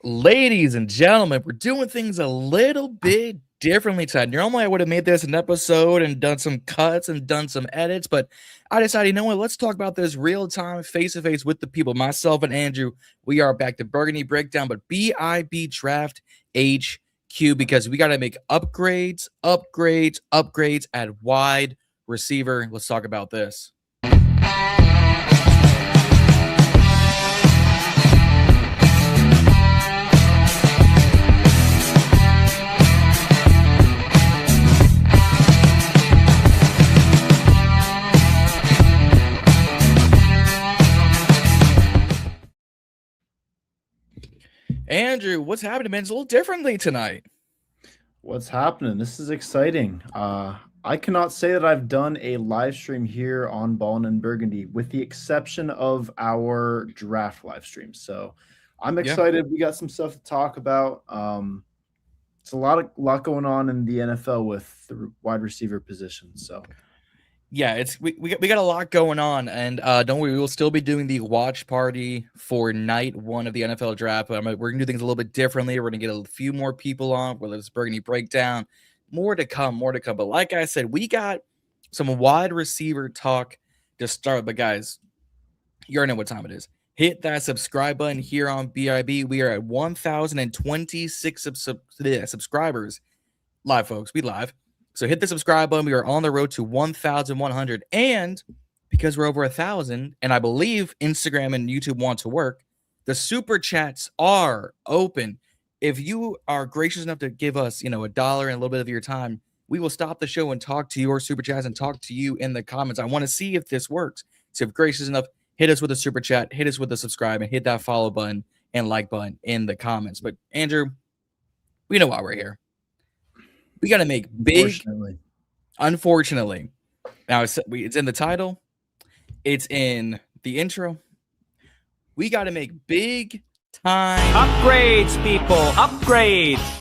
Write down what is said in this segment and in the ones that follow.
Ladies and gentlemen, we're doing things a little bit differently tonight. Normally, I would have made this an episode and done some cuts and done some edits, but I decided, you know what, let's talk about this real time, face to face with the people. Myself and Andrew, we are back to Burgundy Breakdown, but BIB Draft HQ, because we got to make upgrades at wide receiver. Let's talk about this. Andrew, what's happening, man? It's a little differently tonight. What's happening? This is exciting. I cannot say that I've done a live stream here on Ballin and Burgundy, with the exception of our draft live stream. So I'm excited. Yeah. We got some stuff to talk about. It's a lot going on in the NFL with the wide receiver position. So yeah, we got a lot going on, and don't worry, we will still be doing the watch party for night one of the NFL draft. But we're gonna do things a little bit differently. We're gonna get a few more people on, whether it's Burgundy Breakdown, more to come. But like I said, we got some wide receiver talk to start. But guys, you already know what time it is. Hit that subscribe button here on BIB. We are at 1,026 subscribers live, folks. We live. So hit the subscribe button. We are on the road to 1,100. And because we're over 1,000, and I believe Instagram and YouTube want to work, the super chats are open. If you are gracious enough to give us, $1 and a little bit of your time, we will stop the show and talk to your super chats and talk to you in the comments. I want to see if this works. So if gracious enough, hit us with a super chat, hit us with a subscribe, and hit that follow button and like button in the comments. But Andrew, we know why we're here. We got to make big, unfortunately. Now, it's in the title. It's in the intro. We got to make big time upgrades, people. Upgrades.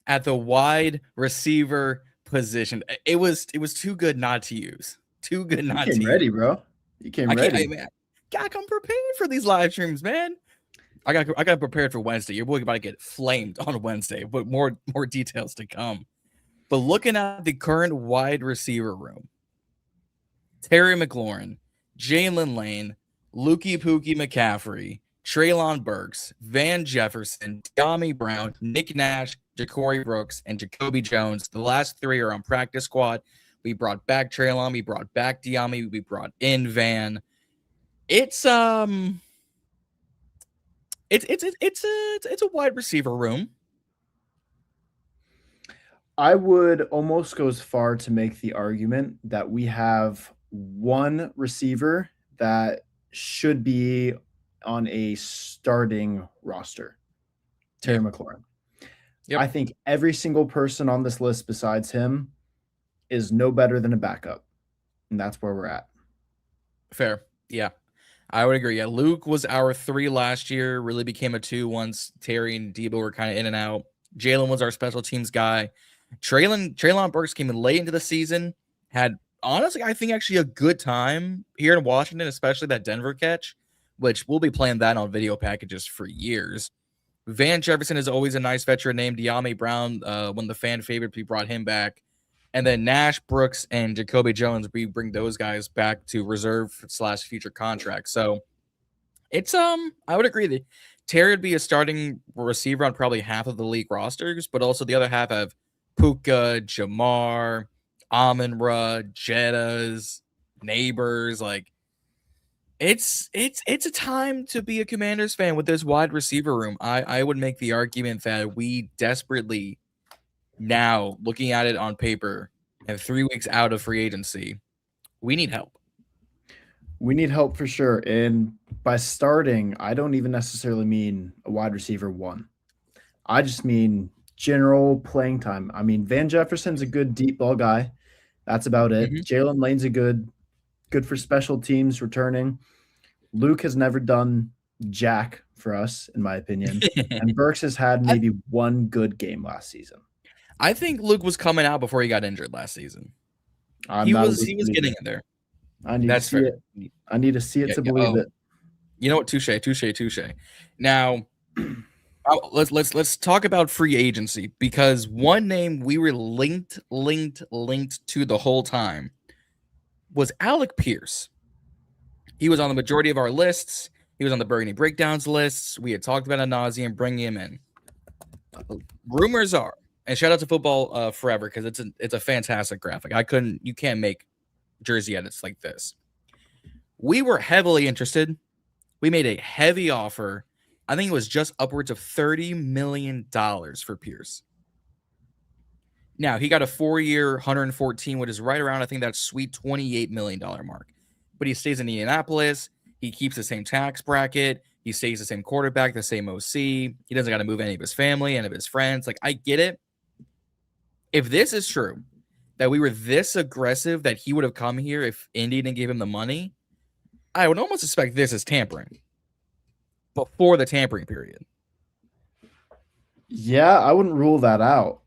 At the wide receiver position. It was too good not to use. Too good not to use. You came ready, bro. You came ready. Gotta come prepared for these live streams, man. I got prepared for Wednesday. Your boy about to get flamed on Wednesday, but more details to come. But looking at the current wide receiver room, Terry McLaurin, Jalen Lane, Lukey Pookie McCaffrey, Treylon Burks, Van Jefferson, Dyami Brown, Nick Nash, Ja'Cory Brooks, and Jacoby Jones. The last three are on practice squad. We brought back Treylon, we brought back Dyami, we brought in Van. It's a wide receiver room. I would almost go as far to make the argument that we have one receiver that should be on a starting roster, Terry McLaurin. Yep. I think every single person on this list besides him is no better than a backup, and that's where we're at. Fair. Yeah. I would agree. Yeah, Luke was our 3 last year, really became a 2 once Terry and Debo were kind of in and out. Jalen was our special teams guy. Treylon Burks came in late into the season, had, honestly, I think actually a good time here in Washington, especially that Denver catch, which we'll be playing that on video packages for years. Van Jefferson is always a nice veteran name. Dyami Brown, one of the fan favorites, we brought him back. And then Nash, Brooks, and Jacoby Jones, we bring those guys back to reserve/future contracts. So it's I would agree that Terry would be a starting receiver on probably half of the league rosters, but also the other half have Puka, Jamar, Amon-Ra, Jettas, Neighbors. Like it's a time to be a Commanders fan with this wide receiver room. I would make the argument that we desperately, now looking at it on paper and 3 weeks out of free agency, we need help. We need help for sure. And by starting, I don't even necessarily mean a wide receiver 1. I just mean general playing time. I mean, Van Jefferson's a good deep ball guy. That's about it. Mm-hmm. Jalen Lane's a good for special teams returning. Luke has never done jack for us, in my opinion. And Burks has had maybe one good game last season. I think Luke was coming out before he got injured last season. He was getting in there. I need to see it to believe it. You know what? Touche. Now, Let's talk about free agency, because one name we were linked to the whole time was Alec Pierce. He was on the majority of our lists. He was on the Burgundy breakdowns lists. We had talked about ad nauseum bringing him in. Rumors are, and shout out to Football Forever, because it's a fantastic graphic. You can't make jersey edits like this. We were heavily interested. We made a heavy offer. I think it was just upwards of $30 million for Pierce. Now, he got a 4-year, 114, which is right around, I think, that sweet $28 million mark. But he stays in Indianapolis. He keeps the same tax bracket. He stays the same quarterback, the same OC. He doesn't got to move any of his family, any of his friends. Like, I get it. If this is true, that we were this aggressive that he would have come here if Indy didn't give him the money, I would almost suspect this is tampering before the tampering period. Yeah, I wouldn't rule that out.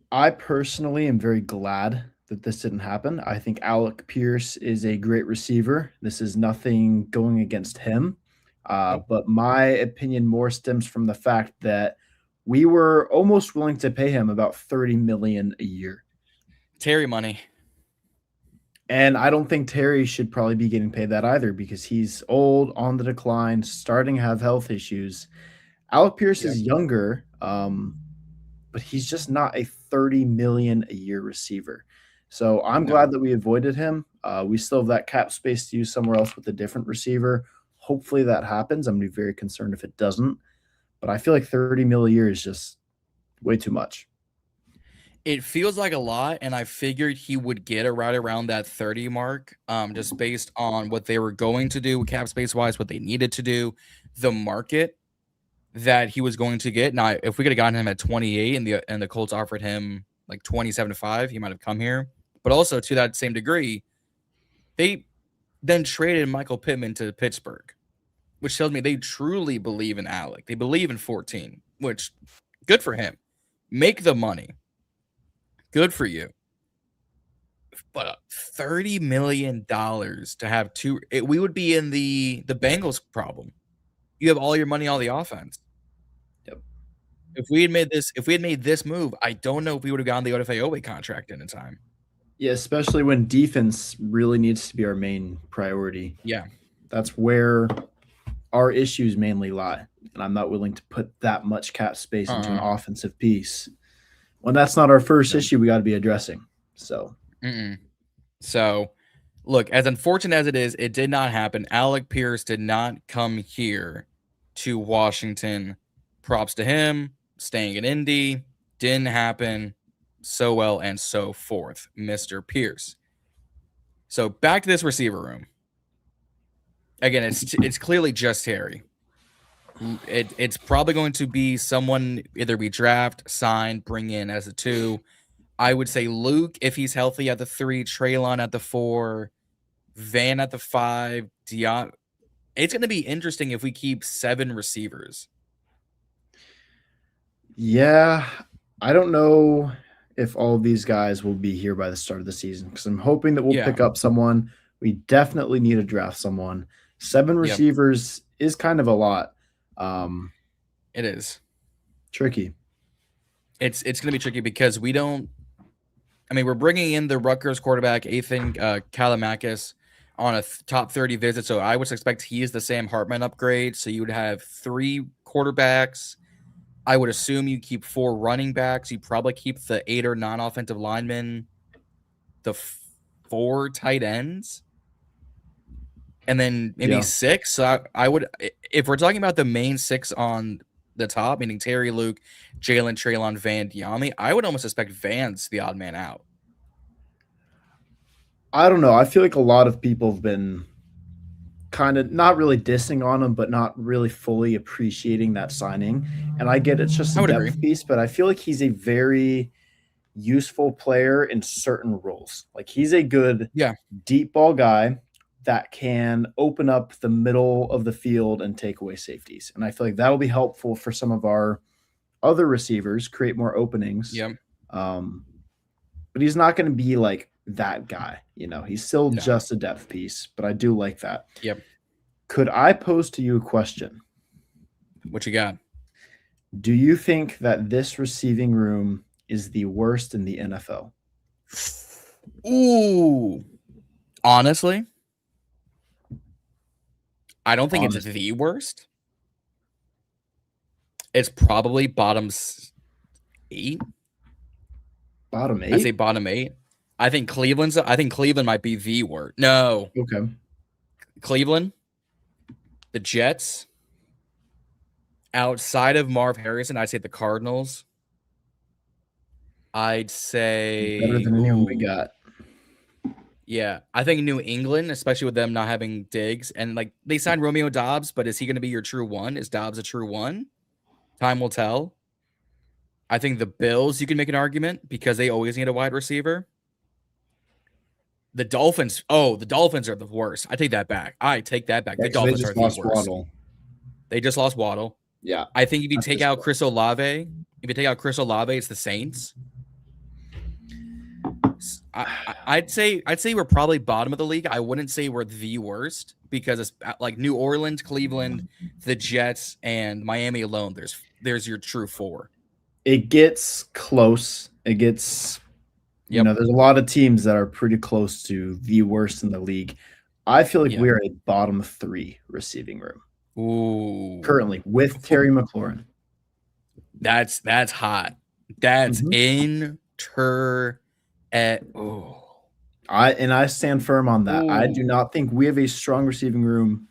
I personally am very glad that this didn't happen. I think Alec Pierce is a great receiver. This is nothing going against him. But my opinion more stems from the fact that we were almost willing to pay him about $30 million a year. Terry money. And I don't think Terry should probably be getting paid that either, because he's old, on the decline, starting to have health issues. Alec Pierce is younger, but he's just not a $30 million a year receiver. So I'm glad that we avoided him. We still have that cap space to use somewhere else with a different receiver. Hopefully that happens. I'm going to be very concerned if it doesn't. But I feel like $30 million a year is just way too much. It feels like a lot, and I figured he would get it right around that 30 mark, just based on what they were going to do cap space wise, what they needed to do, the market that he was going to get. Now, if we could have gotten him at 28 and the Colts offered him like 27.5, he might have come here. But also, to that same degree, they then traded Michael Pittman to Pittsburgh, which tells me they truly believe in Alec. They believe in 14, which good for him. Make the money. Good for you. But $30 million to have two, we would be in the Bengals problem. You have all your money on the offense. Yep. If we had made this move, I don't know if we would have gotten the Odafe contract in time. Yeah, especially when defense really needs to be our main priority. Yeah. That's where our issues mainly lie. And I'm not willing to put that much cap space into an offensive piece when that's not our first issue we got to be addressing. So, So, look, as unfortunate as it is, it did not happen. Alec Pierce did not come here to Washington. Props to him. Staying in Indy. Didn't happen. So well and so forth, Mr. Pierce. So back to this receiver room. Again, it's clearly just Terry. It's probably going to be someone either we draft, sign, bring in as a 2. I would say Luke, if he's healthy, at the 3, Traylon at the 4, Van at the 5, Dion. It's going to be interesting if we keep 7 receivers. Yeah, I don't know if all of these guys will be here by the start of the season, because I'm hoping that we'll pick up someone. We definitely need to draft someone. 7 receivers is kind of a lot. It is tricky. It's going to be tricky because we don't. I mean, we're bringing in the Rutgers quarterback Ethan Kalimakis on a top 30 visit, so I would expect he is the Sam Hartman upgrade. So you would have 3 quarterbacks. I would assume you keep 4 running backs. You probably keep the 8 or 9 offensive linemen, the 4 tight ends, and then maybe 6. So I would, if we're talking about the main 6 on the top, meaning Terry, Luke, Jalen, Traylon, Van, Dyami, I would almost expect Van's the odd man out. I don't know. I feel like a lot of people have been kind of not really dissing on him, but not really fully appreciating that signing. And I get it's just a depth piece, but I feel like he's a very useful player in certain roles. Like he's a good deep ball guy that can open up the middle of the field and take away safeties. And I feel like that'll be helpful for some of our other receivers, create more openings. Yeah. But he's not going to be like that guy. You know, he's still just a depth piece, but I do like that. Yep. Could I pose to you a question? What you got? Do you think that this receiving room is the worst in the NFL? Ooh. Honestly, I don't think it's the worst. It's probably bottom 8. Bottom 8? I say bottom 8. I think Cleveland might be the worst. No. Okay. Cleveland, the Jets, outside of Marv Harrison, I'd say the Cardinals. I'd say better than anyone we got. Yeah, I think New England, especially with them not having Diggs, and like they signed Romeo Doubs, but is he going to be your true one? Is Doubs a true one? Time will tell. I think the Bills, you can make an argument because they always need a wide receiver. The Dolphins, the Dolphins are the worst. I take that back. The Dolphins are the worst. Waddle. They just lost Waddle. Yeah. I think if you take out Chris Olave, it's the Saints. I'd say we're probably bottom of the league. I wouldn't say we're the worst because it's like New Orleans, Cleveland, the Jets, and Miami alone. There's your true 4. It gets close. It gets, there's a lot of teams that are pretty close to the worst in the league. I feel like we're a bottom 3 receiving room. Ooh. Currently with Terry McLaurin. That's hot. That's I stand firm on that. Ooh. I do not think we have a strong receiving room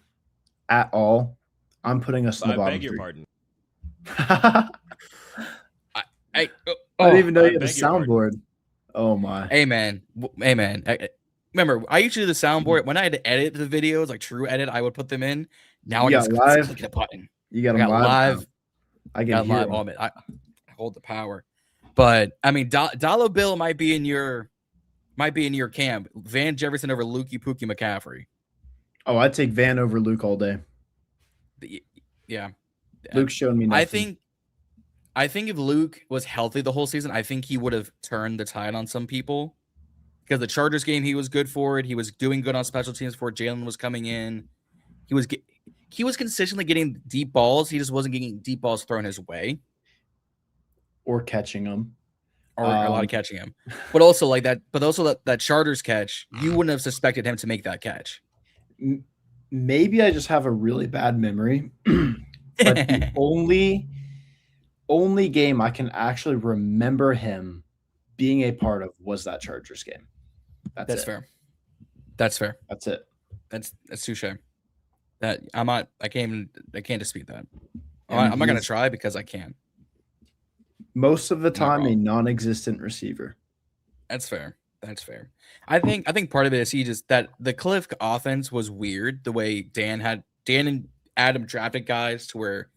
at all. I'm putting us in the bottom 3. I beg your pardon. I didn't even know you had a soundboard. Oh my. Hey man. Remember, I used to do the soundboard when I had to edit the videos, like true edit. I would put them in. Now I just click the button. You got them live. I got live on it. I hold the power. But I mean, Dollar Bill might be in your camp. Van Jefferson over Lukey Pookie McCaffrey. Oh, I'd take Van over Luke all day. Yeah, Luke's shown me nothing. I think if Luke was healthy the whole season, I think he would have turned the tide on some people. Because the Chargers game, he was good for it. He was doing good on special teams before Jalen was coming in. He was consistently getting deep balls. He just wasn't getting deep balls thrown his way. Or catching them. Or a lot of catching him. But also like that. But also that Chargers catch, you wouldn't have suspected him to make that catch. Maybe I just have a really bad memory. But the only game I can actually remember him being a part of was that Chargers game. That's fair. That's fair. That's it. That's touche. I can't dispute that. I'm not gonna try because I can. Most of the time, a non-existent receiver. That's fair. I think part of it is that the Cliff offense was weird. The way Dan and Adam drafted guys to where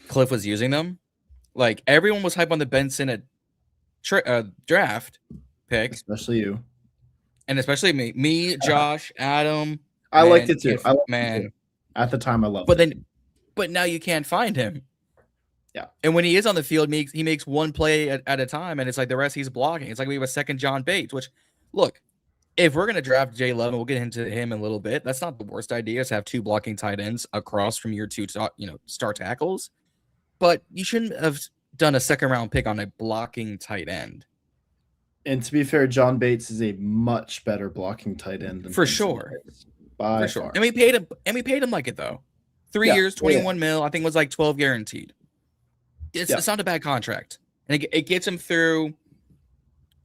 Cliff was using them. Like everyone was hype on the Benson at draft pick, especially you, and especially me, Josh, Adam. I liked it too. At the time, I loved it. But now you can't find him. Yeah. And when he is on the field, he makes one play at a time, and it's like the rest he's blocking. It's like we have a second John Bates, which, look, if we're going to draft Jay Lemon, we'll get into him in a little bit. That's not the worst idea to have 2 blocking tight ends across from your 2 star tackles. But you shouldn't have done a second-round pick on a blocking tight end. And to be fair, John Bates is a much better blocking tight end than for sure. By far. And we paid him like it though. 3 years, 21 mil. I think it was like 12 guaranteed. It's not a bad contract, and it gets him through.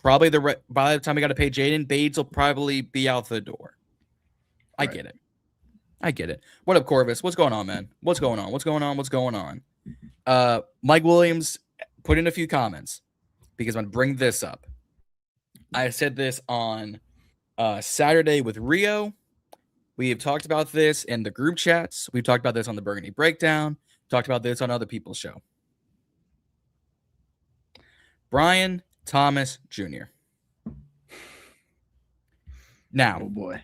Probably by the time we got to pay Jayden, Bates will probably be out the door. I get it. What up, Corvus? What's going on, man? What's going on? Mike Williams put in a few comments because I'm going to bring this up. I said this on Saturday with Rio. We have talked about this in the group chats. We've talked about this on the Burgundy Breakdown. Talked about this on other people's show. Brian Thomas Jr. Now, oh boy,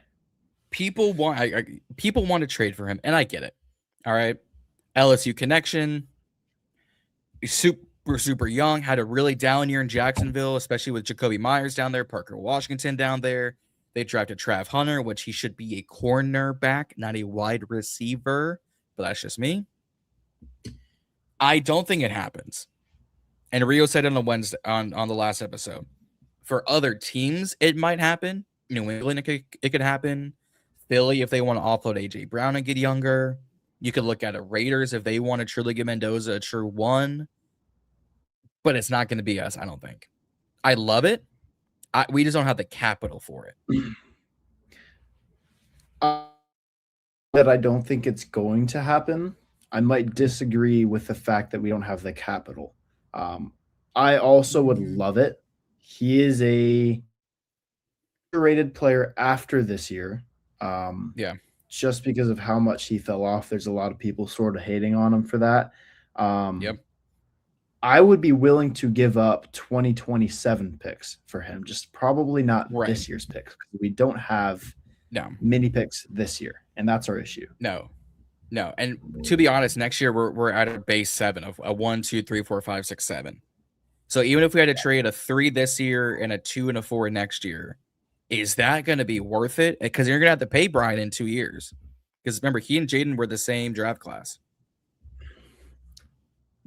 people want to trade for him, and I get it. All right, LSU connection. He's super young. Had a really down year in Jacksonville, especially with Jacoby Myers down there, Parker Washington down there. They drafted Trav Hunter, which he should be a cornerback, not a wide receiver. But that's just me. I don't think it happens. And Rio said it on Wednesday on the last episode. For other teams, it might happen. New England, it could happen. Philly, if they want to offload AJ Brown and get younger. You could look at a Raiders if they want to truly give Mendoza a true one. But it's not going to be us, I don't think. I love it. We just don't have the capital for it. That I don't think it's going to happen. I might disagree with the fact that we don't have the capital. I also would love it. He is a rated player after this year. Yeah. Just because of how much he fell off. There's a lot of people sort of hating on him for that. Yep. I would be willing to give up 2027 picks for him, just probably not this year's picks. We don't have mini picks this year, and that's our issue. No. And to be honest, next year we're at a base 7 of a 1, 2, 3, 4, 5, 6, 7. So even if we had to trade a 3 this year and a 2 and a 4 next year, is that going to be worth it? Because you're going to have to pay Brian in 2 years. Because remember, he and Jayden were the same draft class.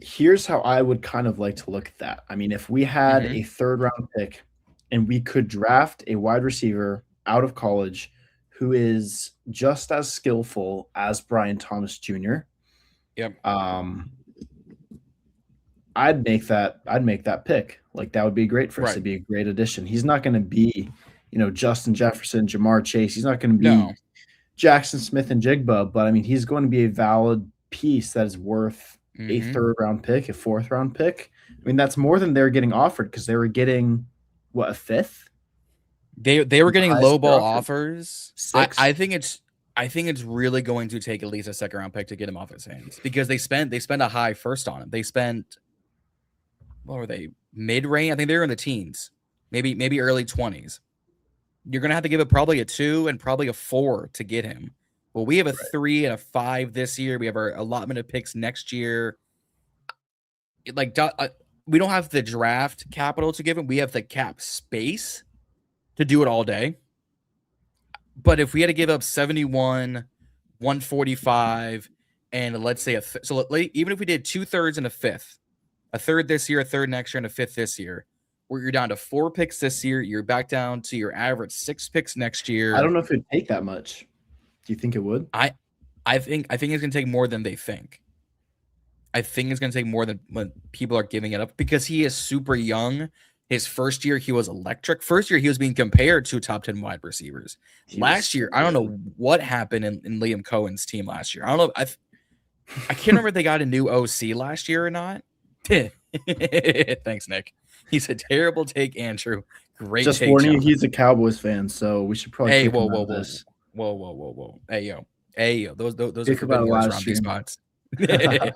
Here's how I would kind of like to look at that. I mean, if we had a 3rd round pick and we could draft a wide receiver out of college who is just as skillful as Brian Thomas Jr. Yep. I'd make that pick. Like, that would be great for us. It'd be a great addition. He's not going to be, Justin Jefferson, Jamar Chase. He's not going to be Jackson Smith and Jigba, but I mean, he's going to be a valid piece that is worth a 3rd round pick, a 4th round pick. I mean, that's more than they're getting offered because they were getting a 5th. They were getting low ball offers. I think it's really going to take at least a 2nd round pick to get him off his hands because they spent a high first on him. They spent, what were they, mid range? I think they were in the teens, maybe early 20s. You're gonna have to give it probably a 2 and probably a 4 to get him. Well, we have a 3 and a 5 this year. We have our allotment of picks next year. Like, we don't have the draft capital to give him. We have the cap space to do it all day. But if we had to give up 71, 145, and let's say even if we did 2/3 and a 5th, a 3rd this year, a 3rd next year, and a 5th this year, where you're down to 4 picks this year, you're back down to your average 6 picks next year. I don't know if it'd take that much. Do you think it would? I think it's going to take more than they think. I think it's going to take more than when people are giving it up because he is super young. His first year, he was electric. First year, he was being compared to top 10 wide receivers. Last year, I don't know what happened in Liam Cohen's team last year. I don't know. I can't remember if they got a new OC last year or not. Thanks, Nick. He's a terrible take, Andrew. Great. Just warning you, he's a Cowboys fan, so we should probably. Hey, whoa. Hey, yo. Those are forbidden words around these spots. But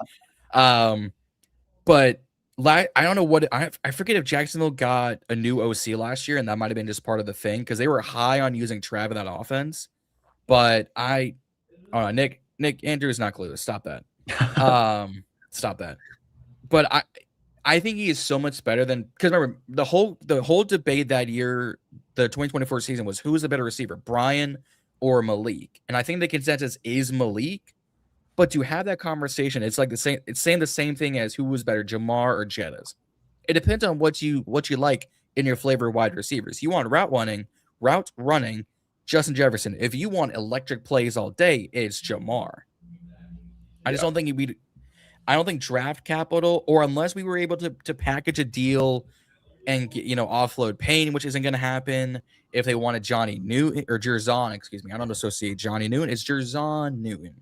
I don't know what I forget if Jacksonville got a new OC last year, and that might have been just part of the thing because they were high on using Trav in that offense. But Nick Andrew's not clueless. Stop that. Stop that. But I think he is so much better than because remember the whole debate that year, the 2024 season was who was the better receiver, Brian or Malik, and I think the consensus is Malik. But to have that conversation, it's like the same. It's saying the same thing as who was better, Jamar or Jettas. It depends on what you like in your flavor of wide receivers. You want route running, Justin Jefferson. If you want electric plays all day, it's Jamar. I just don't think I don't think draft capital, or unless we were able to package a deal and get, offload Payne, which isn't going to happen. If they wanted Johnny Newton or Jerzon, excuse me, I don't associate Johnny Newton. It's Jerzon Newton.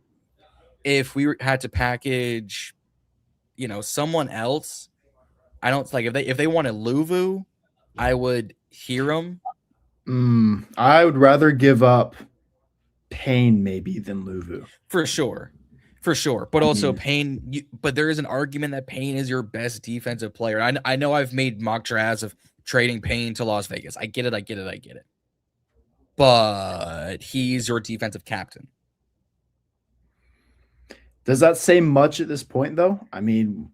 If we had to package, someone else, I don't like if they wanted Luvu, I would hear them. I would rather give up Payne maybe than Luvu for sure. But also Payne, but there is an argument that Payne is your best defensive player. I know I've made mock drafts of trading Payne to Las Vegas. I get it. But he's your defensive captain. Does that say much at this point, though? I mean,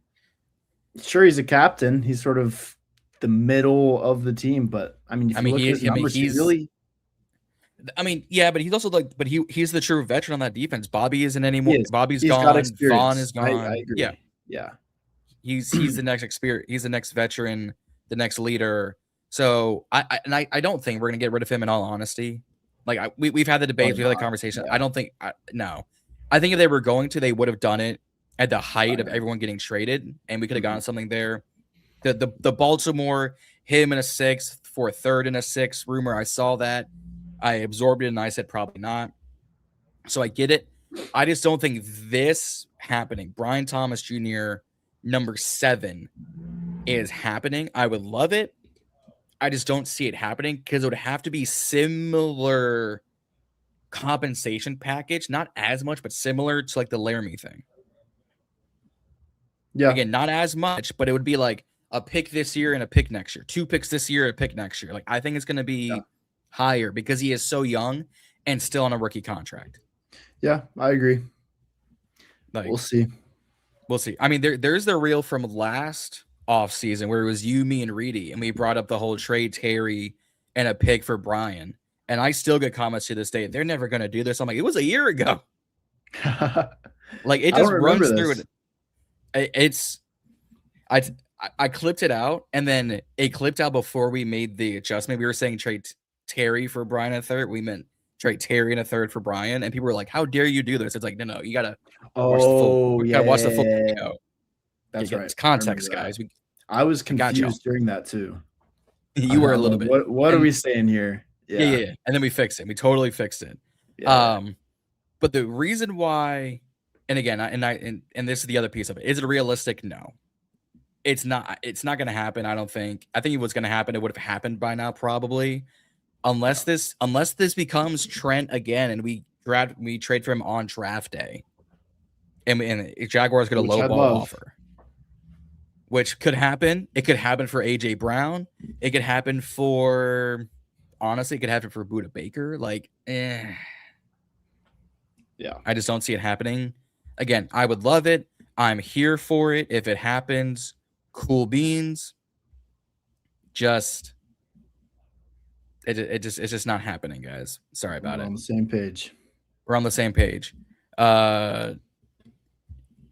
sure, he's a captain. He's sort of the middle of the team, but I mean, if you look at his numbers, he's really. I mean, yeah, but he's also he's the true veteran on that defense. Bobby isn't anymore. Bobby's gone. Vaughn is gone. I agree. Yeah. He's the next experience. He's the next veteran, the next leader. So I don't think we're gonna get rid of him. In all honesty, like we've had the debate, we've had the conversation. Yeah. I don't think no. I think if they were going to, they would have done it at the height of everyone getting traded, and we could have gotten something there. The Baltimore, him in a 6th for a 3rd and a 6th rumor. I saw that. I absorbed it and I said probably not. So I get it. I just don't think this happening. Brian Thomas Jr. number 7 is happening. I would love it. I just don't see it happening because it would have to be similar compensation package, not as much, but similar to like the Laramie thing. Yeah. Again, not as much, but it would be like a pick this year and a pick next year. 2 picks this year, a pick next year. Like I think it's going to be higher because he is so young and still on a rookie contract. Yeah, I agree. Like, we'll see. We'll see. I mean, there's the reel from last offseason where it was you, me, and Reedy, and we brought up the whole trade Terry and a pick for Brian. And I still get comments to this day. They're never going to do this. I'm like, it was a year ago. Like it just runs through it. I clipped it out, and then it clipped out before we made the adjustment. We were saying trade Terry for Brian in a 3rd. We meant trade Terry in a 3rd for Brian, and people were like, "How dare you do this?" It's like, no, you gotta watch the full video. That's right. It's context, guys. I was confused during that too. You were a little bit. What are we saying here? Yeah. And then we fixed it. We totally fixed it. Yeah. But the reason why, and again, and this is the other piece of it. Is it realistic? No. It's not going to happen. I don't think. I think if it was going to happen, it would have happened by now, probably. Unless this becomes Trent again, and we trade for him on draft day, and Jaguars get a low ball offer, which could happen. It could happen for AJ Brown. It could happen for, honestly, it could happen for Budda Baker. Like, yeah, I just don't see it happening. Again, I would love it. I'm here for it. If it happens, cool beans. It's just not happening, guys. Sorry about it. We're on the same page. We're on the same page. Dollar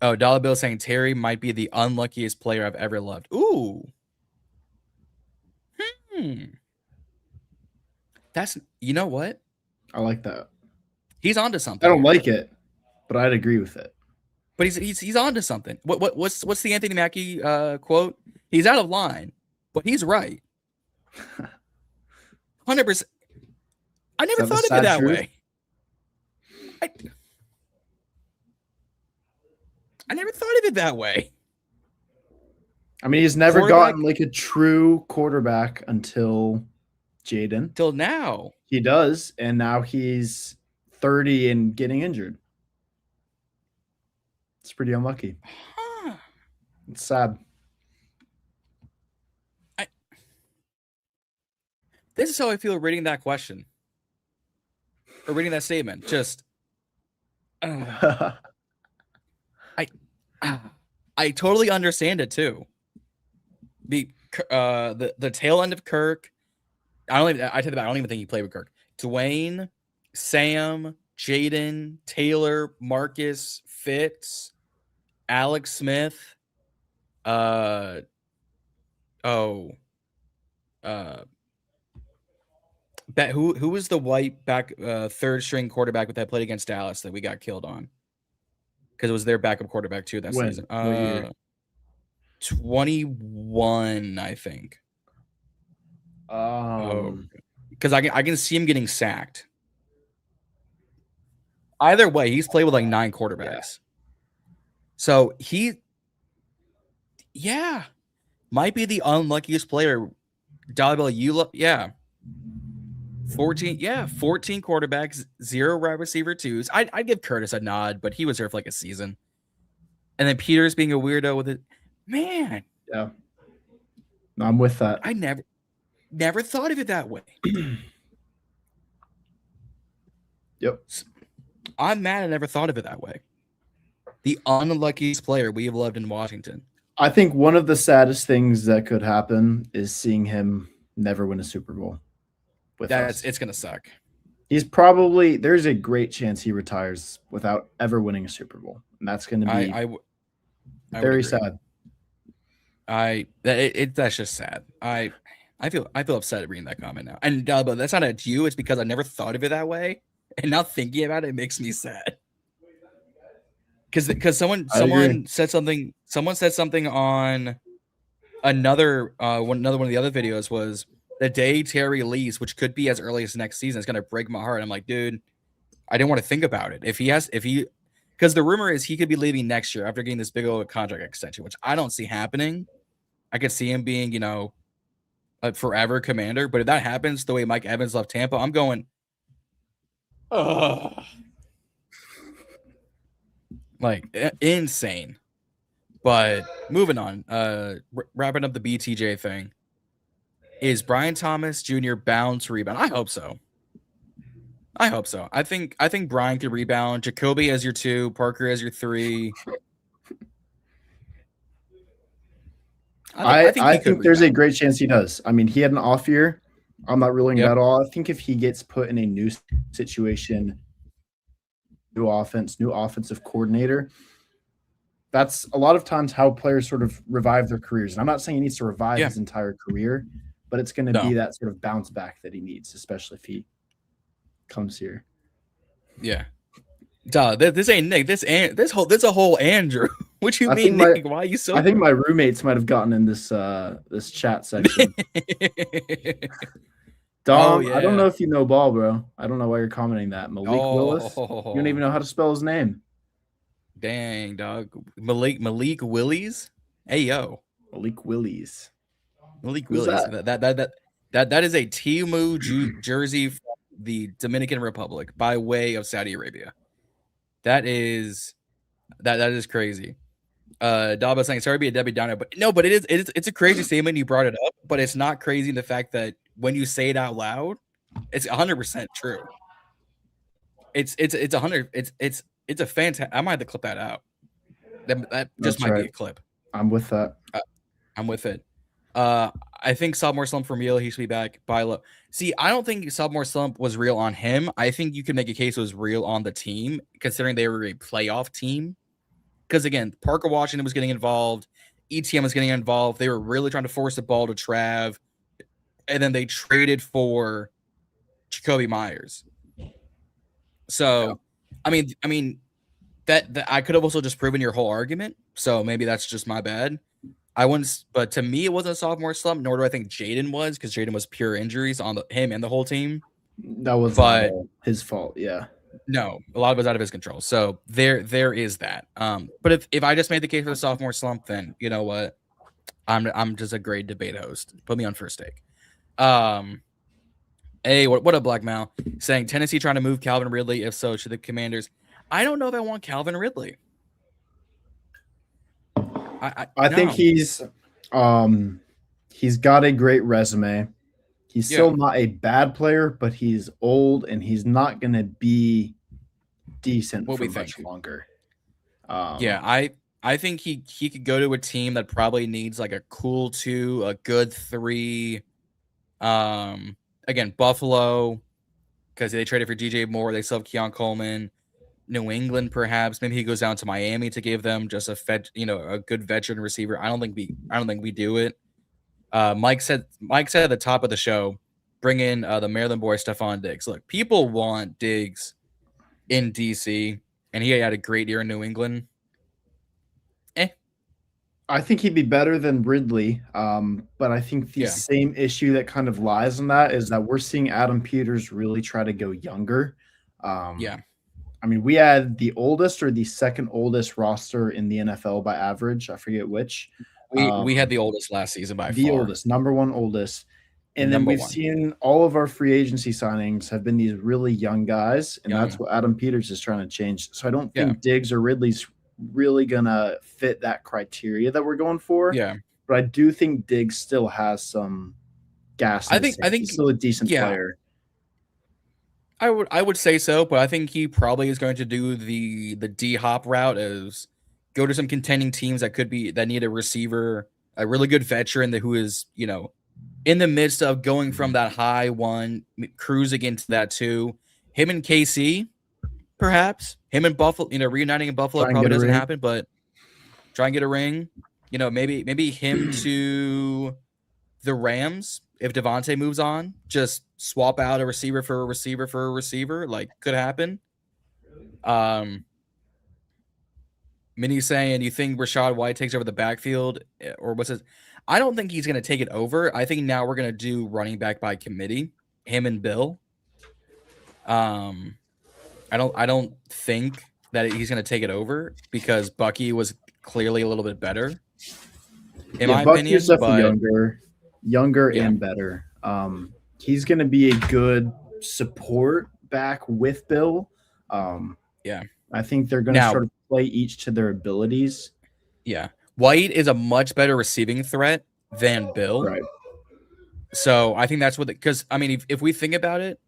Bill saying Terry might be the unluckiest player I've ever loved. Ooh. That's, you know what? I like that. He's onto something. I don't like it, but I'd agree with it. But he's onto something. What's the Anthony Mackie quote? He's out of line, but he's right. 100%. I never thought of it that way. I never thought of it that way. I mean, he's never gotten like a true quarterback until Jayden. Till now. He does, and now he's 30 and getting injured. It's pretty unlucky. Huh. It's sad. This is how I feel reading that question. Or reading that statement. Just I totally understand it too. The tail end of Kirk. I don't even think he played with Kirk. Dwayne, Sam, Jayden, Taylor, Marcus, Fitz, Alex Smith, who was the white back 3rd string quarterback that played against Dallas that we got killed on? Because it was their backup quarterback too that season. 21, I think. Because I can see him getting sacked. Either way, he's played with like 9 quarterbacks. Yeah. So might be the unluckiest player. Dollar, 14 quarterbacks, 0 wide receiver 2s. I'd give Curtis a nod, but he was there for like a season. And then Peters being a weirdo with it. Man. Yeah. No, I'm with that. I never thought of it that way. Yep. I'm mad I never thought of it that way. The unluckiest player we have loved in Washington. I think one of the saddest things that could happen is seeing him never win a Super Bowl. It's going to suck. There's a great chance he retires without ever winning a Super Bowl. And that's going to be very sad. That's just sad. I feel upset reading that comment now. And but that's not at you. It's because I never thought of it that way, and now thinking about it makes me sad. Because someone said something. Someone said something on another one of the other videos was the day Terry leaves, which could be as early as next season. It's gonna break my heart. I'm like, dude, I didn't want to think about it. Because the rumor is he could be leaving next year after getting this big old contract extension, which I don't see happening. I could see him being, a forever commander. But if that happens, the way Mike Evans left Tampa, I'm going, like insane. But moving on, wrapping up the BTJ thing. Is Brian Thomas Jr. bound to rebound? I hope so. I think Brian could rebound. Jacoby as your 2, Parker as your 3. I think there's a great chance he does. I mean, he had an off year. I'm not ruling that at all. I think if he gets put in a new situation, new offense, new offensive coordinator, that's a lot of times how players sort of revive their careers. And I'm not saying he needs to revive his entire career, but it's going to be that sort of bounce back that he needs, especially if he comes here. Yeah. Duh, this ain't Nick. This a whole Andrew. What you mean, Nick? Why are you so? I think my roommates might have gotten in this this chat section. Dom, I don't know if you know ball, bro. I don't know why you're commenting that. Malik Willis. You don't even know how to spell his name. Dang, dog. Malik Willis. Hey yo. Malik Willis. Malik Willis. That is a Timu jersey from the Dominican Republic by way of Saudi Arabia. That is crazy. Daba saying sorry to be a Debbie Downer, but no, but it's a crazy statement. You brought it up, but it's not crazy in the fact that when you say it out loud, it's 100% true. It's 100. It's a fantastic. I might have to clip that out. That just might be a clip. I'm with that. I'm with it. I think sophomore slump for Meal, he should be back by low. See, I don't think sophomore slump was real on him. I think you could make a case it was real on the team, considering they were a playoff team. Because again, Parker Washington was getting involved, ETM was getting involved. They were really trying to force the ball to Trav, and then they traded for Jacoby Myers. So, yeah. I mean that I could have also just proven your whole argument. So maybe that's just my bad. I wouldn't, but to me, it wasn't a sophomore slump, nor do I think Jayden was, because Jayden was pure injuries on him and the whole team. That was his fault, yeah. No, a lot of it was out of his control. So there is that. But if I just made the case for the sophomore slump, then you know what? I'm just a great debate host. Put me on first take. Hey, what a Black Mal saying Tennessee trying to move Calvin Ridley? If so, should the Commanders? I don't know if I want Calvin Ridley. I think he's got a great resume. He's still not a bad player, but he's old and he's not going to be decent for much longer. I think he could go to a team that probably needs like a cool 2, a good 3. Again, Buffalo, because they traded for DJ Moore. They still have Keon Coleman. New England, perhaps. Maybe he goes down to Miami to give them just a good veteran receiver. I don't think we do it. Mike said at the top of the show, bring in the Maryland boy Stephon Diggs. Look, people want Diggs in DC, and he had a great year in New England. I think he'd be better than Ridley, but I think the same issue that kind of lies in that is that we're seeing Adam Peters really try to go younger. I mean, we had the oldest or the second oldest roster in the NFL by average. I forget which. We had the oldest last season by the far. Oldest, number one oldest. And then we've seen all of our free agency signings have been these really young guys, and that's what Adam Peters is trying to change. So I don't think Diggs or Ridley's really going to fit that criteria that we're going for. Yeah. But I do think Diggs still has some gas. I think he's still a decent player. I would say so, but I think he probably is going to do the D-Hop route, as go to some contending teams that need a receiver, a really good veteran who is, in the midst of going from that high 1, cruising into that 2. Him and KC, perhaps. Him and Buffalo, reuniting in Buffalo probably doesn't happen, but try and get a ring. maybe him to the Rams if Devontae moves on. Just swap out a receiver for a receiver for a receiver. Like, could happen. Minnie saying, you think Rachaad White takes over the backfield, or what's his? I don't think he's going to take it over. I think now we're going to do running back by committee, him and Bill. I don't think that he's going to take it over because Bucky was clearly a little bit better, in my opinion. Bucky's definitely But younger and better. He's going to be a good support back with Bill. I think they're going to sort of play each to their abilities. Yeah. White is a much better receiving threat than Bill. Right. So I think that's what, because I mean, if we think about it,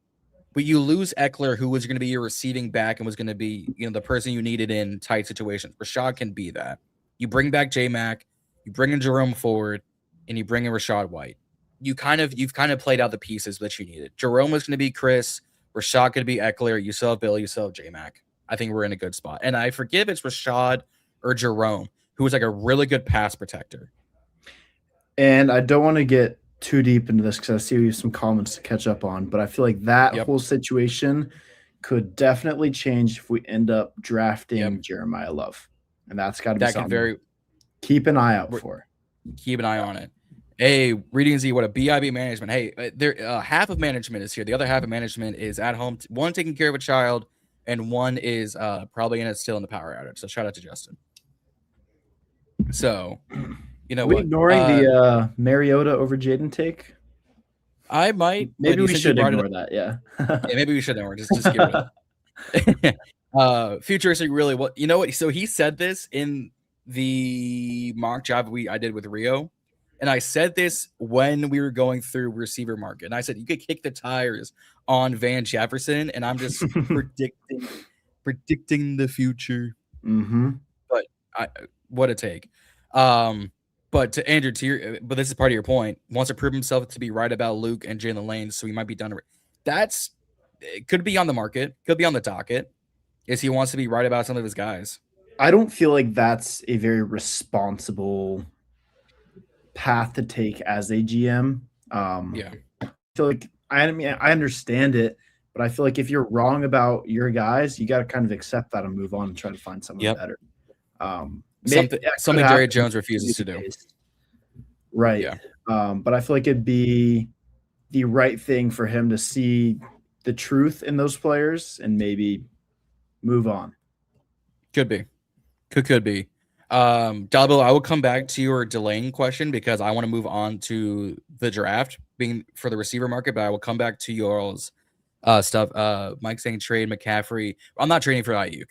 but you lose Eckler, who was going to be your receiving back and was going to be, the person you needed in tight situations. Rachaad can be that. You bring back J-Mac, you bring in Jerome Ford, and you bring in Rachaad White. You've kind of played out the pieces that you needed. Jerome was going to be Chris, Rachaad could be Eckler, you still have Bill, you still have J-Mac. I think we're in a good spot. And I forgive it's Rachaad or Jerome, who was like a really good pass protector. And I don't want to get too deep into this because I see we have some comments to catch up on, but I feel like that whole situation could definitely change if we end up drafting Jeremiah Love. And that's got to be something keep an eye out for. Keep an eye on it. Hey, Reading Z, what a BIB management. Hey, there half of management is here. The other half of management is at home. One taking care of a child, and one is probably still in the power outage. So shout out to Justin. So, are we ignoring the Mariota over Jayden take? I might. Maybe we should ignore that. Yeah. Maybe we should ignore. Just get rid of it. Futuristic really. Well, you know what? So he said this in the mock job I did with Rio, and I said this when we were going through receiver market, and I said you could kick the tires on Van Jefferson, and I'm just predicting the future. Mm-hmm. But what a take. But to Andrew, but this is part of your point. Wants to prove himself to be right about Luke and Jalen Lane, so he might be done. It could be on the market, could be on the docket. Is he wants to be right about some of his guys? I don't feel like that's a very responsible path to take as a GM. I feel like I understand it, but I feel like if you're wrong about your guys, you got to kind of accept that and move on and try to find someone better. Something Jerry Jones refuses to do. Right. Yeah. But I feel like it'd be the right thing for him to see the truth in those players and maybe move on. Could be. Could be. Dalbo, I will come back to your delaying question because I want to move on to the draft being for the receiver market, but I will come back to yours stuff. Mike saying trade McCaffrey. I'm not trading for Aiyuk.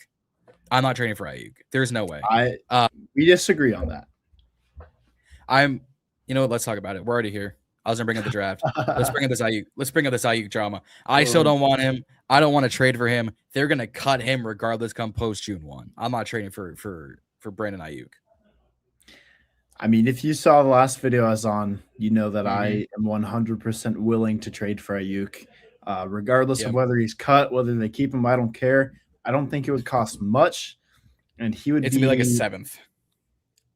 There's no way. We disagree on that. Let's talk about it. We're already here. I was gonna bring up the draft. Let's bring up this Aiyuk drama. I still don't want him. I don't want to trade for him. They're gonna cut him regardless come post June 1. I'm not trading for Brandon Aiyuk. I mean, if you saw the last video I was on, you know that I am 100% willing to trade for Aiyuk, regardless of whether he's cut, whether they keep him. I don't care. I don't think it would cost much, and he would be like a 7th.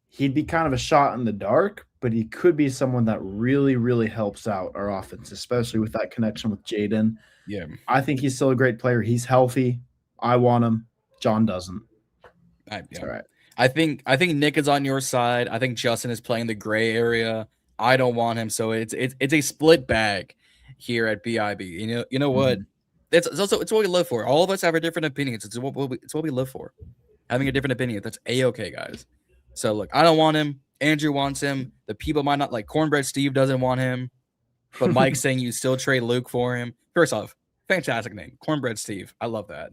He'd be kind of a shot in the dark, but he could be someone that really, really helps out our offense, especially with that connection with Jayden. Yeah, I think he's still a great player. He's healthy. I want him. John doesn't. All right. I think Nick is on your side. I think Justin is playing the gray area. I don't want him, so it's a split bag here at BIB. You know what? It's what we live for. All of us have our different opinions. It's what we live for. Having a different opinion. That's A-okay, guys. So look, I don't want him. Andrew wants him. The people might not like Cornbread Steve doesn't want him. But Mike's saying you still trade Luke for him. First off, fantastic name. Cornbread Steve. I love that.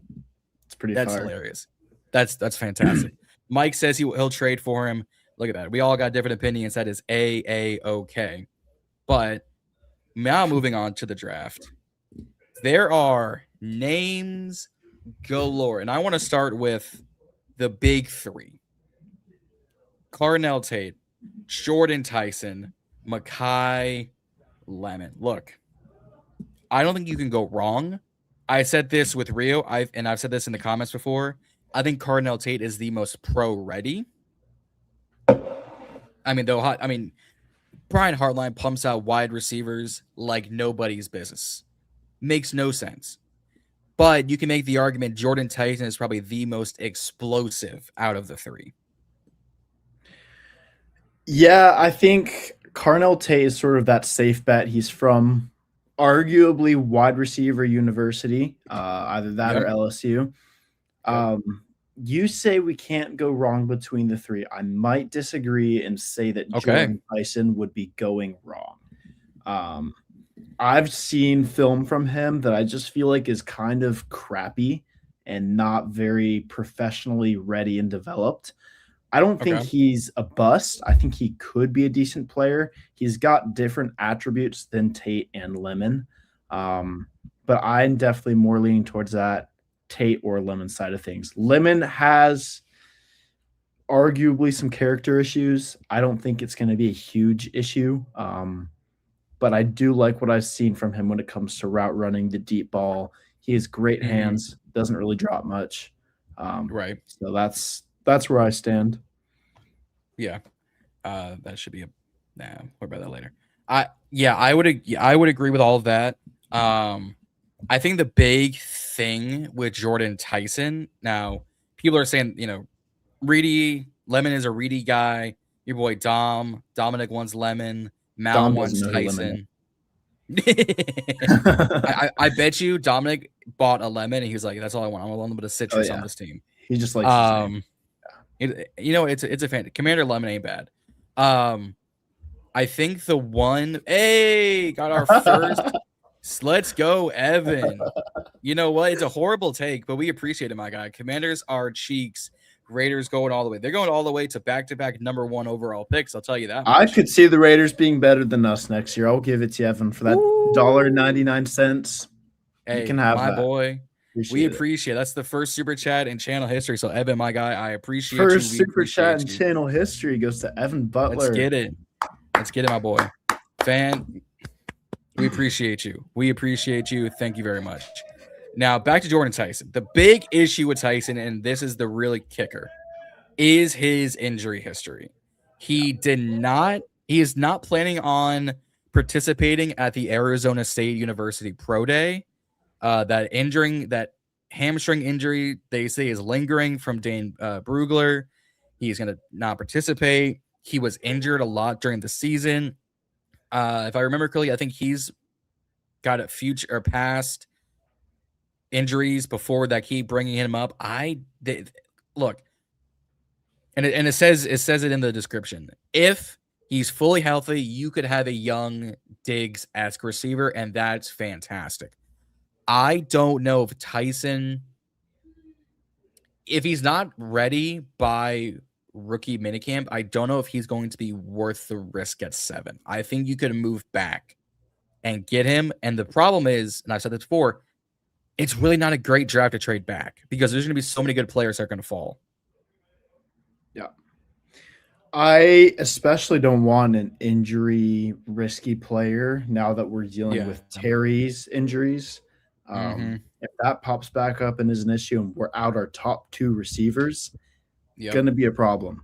That's hilarious. That's fantastic. Mike says he'll trade for him. Look at that. We all got different opinions. That is A-okay. But now moving on to the draft. There are names galore. And I want to start with the big three. Carnell Tate, Jordyn Tyson, Makai Lemon. Look, I don't think you can go wrong. I said this with Rio, I've said this in the comments before. I think Carnell Tate is the most pro-ready. I mean, Brian Hartline pumps out wide receivers like nobody's business. Makes no sense. But you can make the argument Jordyn Tyson is probably the most explosive out of the three. Yeah, I think Carnell Tate is sort of that safe bet. He's from arguably wide receiver university, either that or LSU. You say we can't go wrong between the three. I might disagree and say that Jordyn Tyson would be going wrong. I've seen film from him that I just feel like is kind of crappy and not very professionally ready and developed. I don't think he's a bust. I think he could be a decent player. He's got different attributes than Tate and Lemon. But I'm definitely more leaning towards that Tate or Lemon side of things. Lemon has arguably some character issues. I don't think it's going to be a huge issue. But I do like what I've seen from him when it comes to route running, the deep ball. He has great hands, doesn't really drop much. Right. So that's where I stand. Yeah. That should be we'll worry about that later. I would agree with all of that. I think the big thing with Jordyn Tyson, now people are saying, Lemon is a Reedy guy. Your boy Dominic wants Lemon. Mal wants Tyson. I bet you Dominic bought a lemon and he was like, that's all I want. I want a little bit of citrus on this team. He just likes it's a fan. Commander Lemon ain't bad. I think the one got our first. Let's go, Evan. You know what? It's a horrible take, but we appreciate it, my guy. Commanders are cheeks. Raiders going all the way. They're going all the way to back-to-back number 1 overall picks. I'll tell you that much. I could see the Raiders being better than us next year. I'll give it to you, Evan, for that $1.99. Hey, you can have my that. Boy. We appreciate it. That's the first super chat in channel history. So, Evan, my guy, I appreciate you. First super chat in channel history goes to Evan Butler. Let's get it, my boy. Fan, we appreciate you. Thank you very much. Now, back to Jordyn Tyson. The big issue with Tyson, and this is the really kicker, is his injury history. He is not planning on participating at the Arizona State University Pro Day. That hamstring injury, they say, is lingering from Dane Brugler. He's going to not participate. He was injured a lot during the season. If I remember correctly, I think he's got a future or past injuries before that keep bringing him up. Look, and it says it in the description. If he's fully healthy, you could have a young Diggs-esque receiver, and that's fantastic. I don't know if Tyson, if he's not ready by rookie minicamp, I don't know if he's going to be worth the risk at 7. I think you could move back and get him. And the problem is, and I've said this before, it's really not a great draft to trade back because there's going to be so many good players that are going to fall. Yeah. I especially don't want an injury risky player now that we're dealing with Terry's injuries. If that pops back up and is an issue and we're out our top 2 receivers, going to be a problem.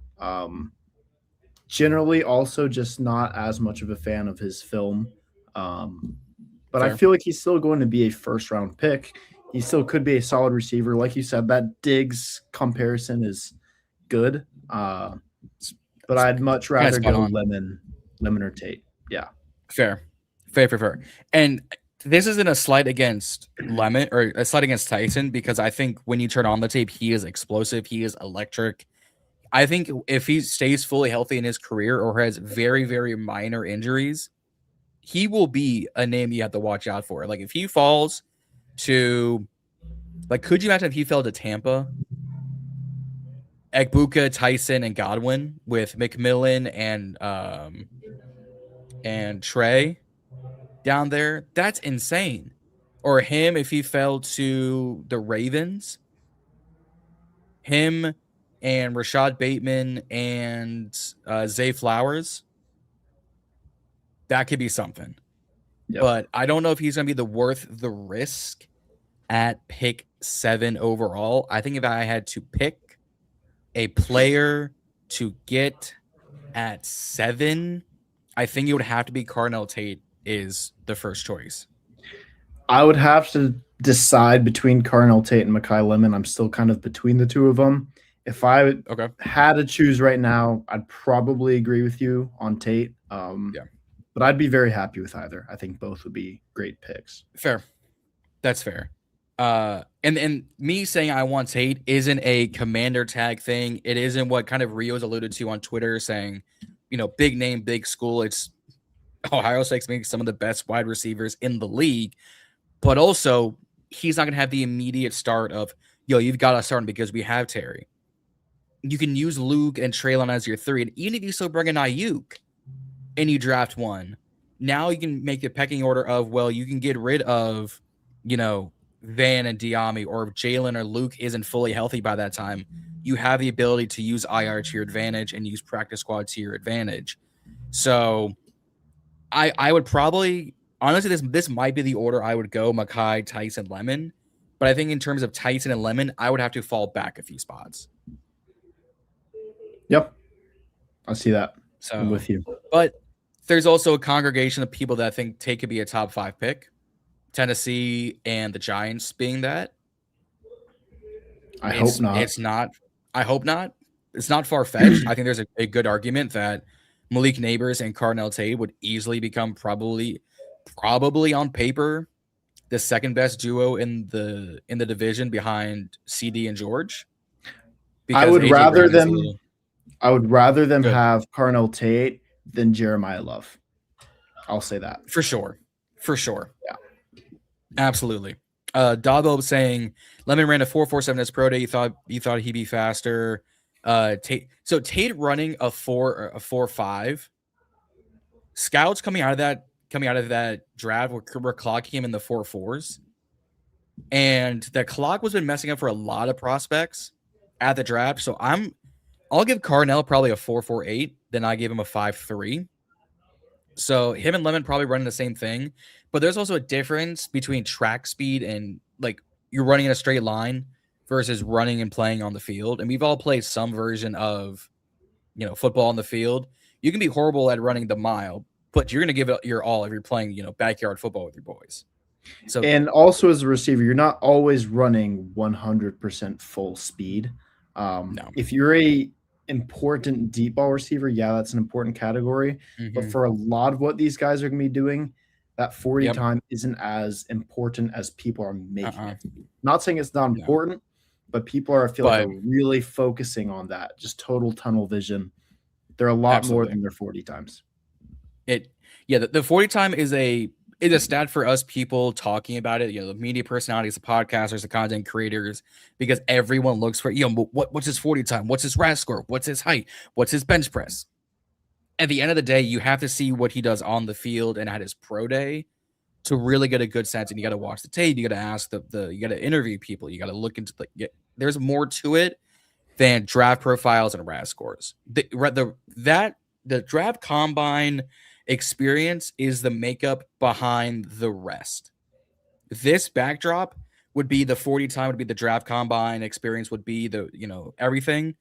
Generally also just not as much of a fan of his film. But I feel like he's still going to be a first-round pick. He still could be a solid receiver. Like you said, that Diggs comparison is good. But I'd much rather go Lemon or Tate. Yeah. Fair. And this isn't a slight against Lemon or a slight against Tyson because I think when you turn on the tape, he is explosive. He is electric. I think if he stays fully healthy in his career or has very, very minor injuries, he will be a name you have to watch out for. Like if he falls to, could you imagine if he fell to Tampa? Egbuka, Tyson, and Godwin with McMillan and Trey down there. That's insane. Or him if he fell to the Ravens. Him and Rashad Bateman and Zay Flowers. That could be something. Yep. But I don't know if he's going to be worth the risk at pick 7 overall. I think if I had to pick a player to get At 7, I think it would have to be Carnell Tate is the first choice. I would have to decide between Carnell Tate and Makai Lemon. I'm still kind of between the two of them. If I had to choose right now, I'd probably agree with you on Tate. Yeah. But I'd be very happy with either. I think both would be great picks. Fair. That's fair. And me saying I want Tate isn't a commander tag thing. It isn't what kind of Rio's alluded to on Twitter saying, big name, big school. It's Ohio State's making some of the best wide receivers in the league. But also, he's not going to have the immediate start of, you've got to start him because we have Terry. You can use Luke and Traylon as your 3. And even if you still bring in Aiyuk and you draft 1, now you can make the pecking order of, you can get rid of, Van and Dyami, or if Jalen or Luke isn't fully healthy by that time, you have the ability to use IR to your advantage and use practice squad to your advantage. So I would probably... Honestly, this might be the order I would go: Makai, Tyson, Lemon. But I think in terms of Tyson and Lemon, I would have to fall back a few spots. Yep. I see that. So I'm with you. But there's also a congregation of people that I think Tate could be a top 5 pick. Tennessee and the Giants being that. I hope not. It's not. I hope not. It's not far-fetched. I think there's a good argument that Malik Neighbors and Carnell Tate would easily become probably on paper the second best duo in the division behind CD and George. I would rather them have Carnell Tate than Jeremiah Love. I'll say that. For sure. Yeah. Absolutely. Dabo saying Lemon ran a 4.47 as pro day. You thought he'd be faster. Tate running a 4.5. Scouts coming out of that draft were clocking him in the 4.4s, and the clock was been messing up for a lot of prospects at the draft. So I'll give Carnell probably a 4.48, then I give him a 5.3. So him and Lemon probably running the same thing, but there's also a difference between track speed and you're running in a straight line versus running and playing on the field. And we've all played some version of football on the field. You can be horrible at running the mile, but you're going to give it your all if you're playing, backyard football with your boys. So, and also as a receiver, you're not always running 100% full speed. No. If you're a important deep ball receiver, that's an important category. Mm-hmm. But for a lot of what these guys are going to be doing, that 40 time isn't as important as people are making it. Not saying it's not important, but people are really focusing on that. Just total tunnel vision. They're a lot more than their 40 times. The 40 time is a stat for us people talking about it, the media personalities, the podcasters, the content creators, because everyone looks for, what's his 40 time? What's his RAS score? What's his height? What's his bench press? At the end of the day, you have to see what he does on the field and at his pro day to really get a good sense. And you got to watch the tape. You got to ask you got to interview people. You got to look into there's more to it than draft profiles and RAS scores. The draft combine experience is the makeup behind the rest. This backdrop would be the 40 time, would be the draft combine experience, would be the, everything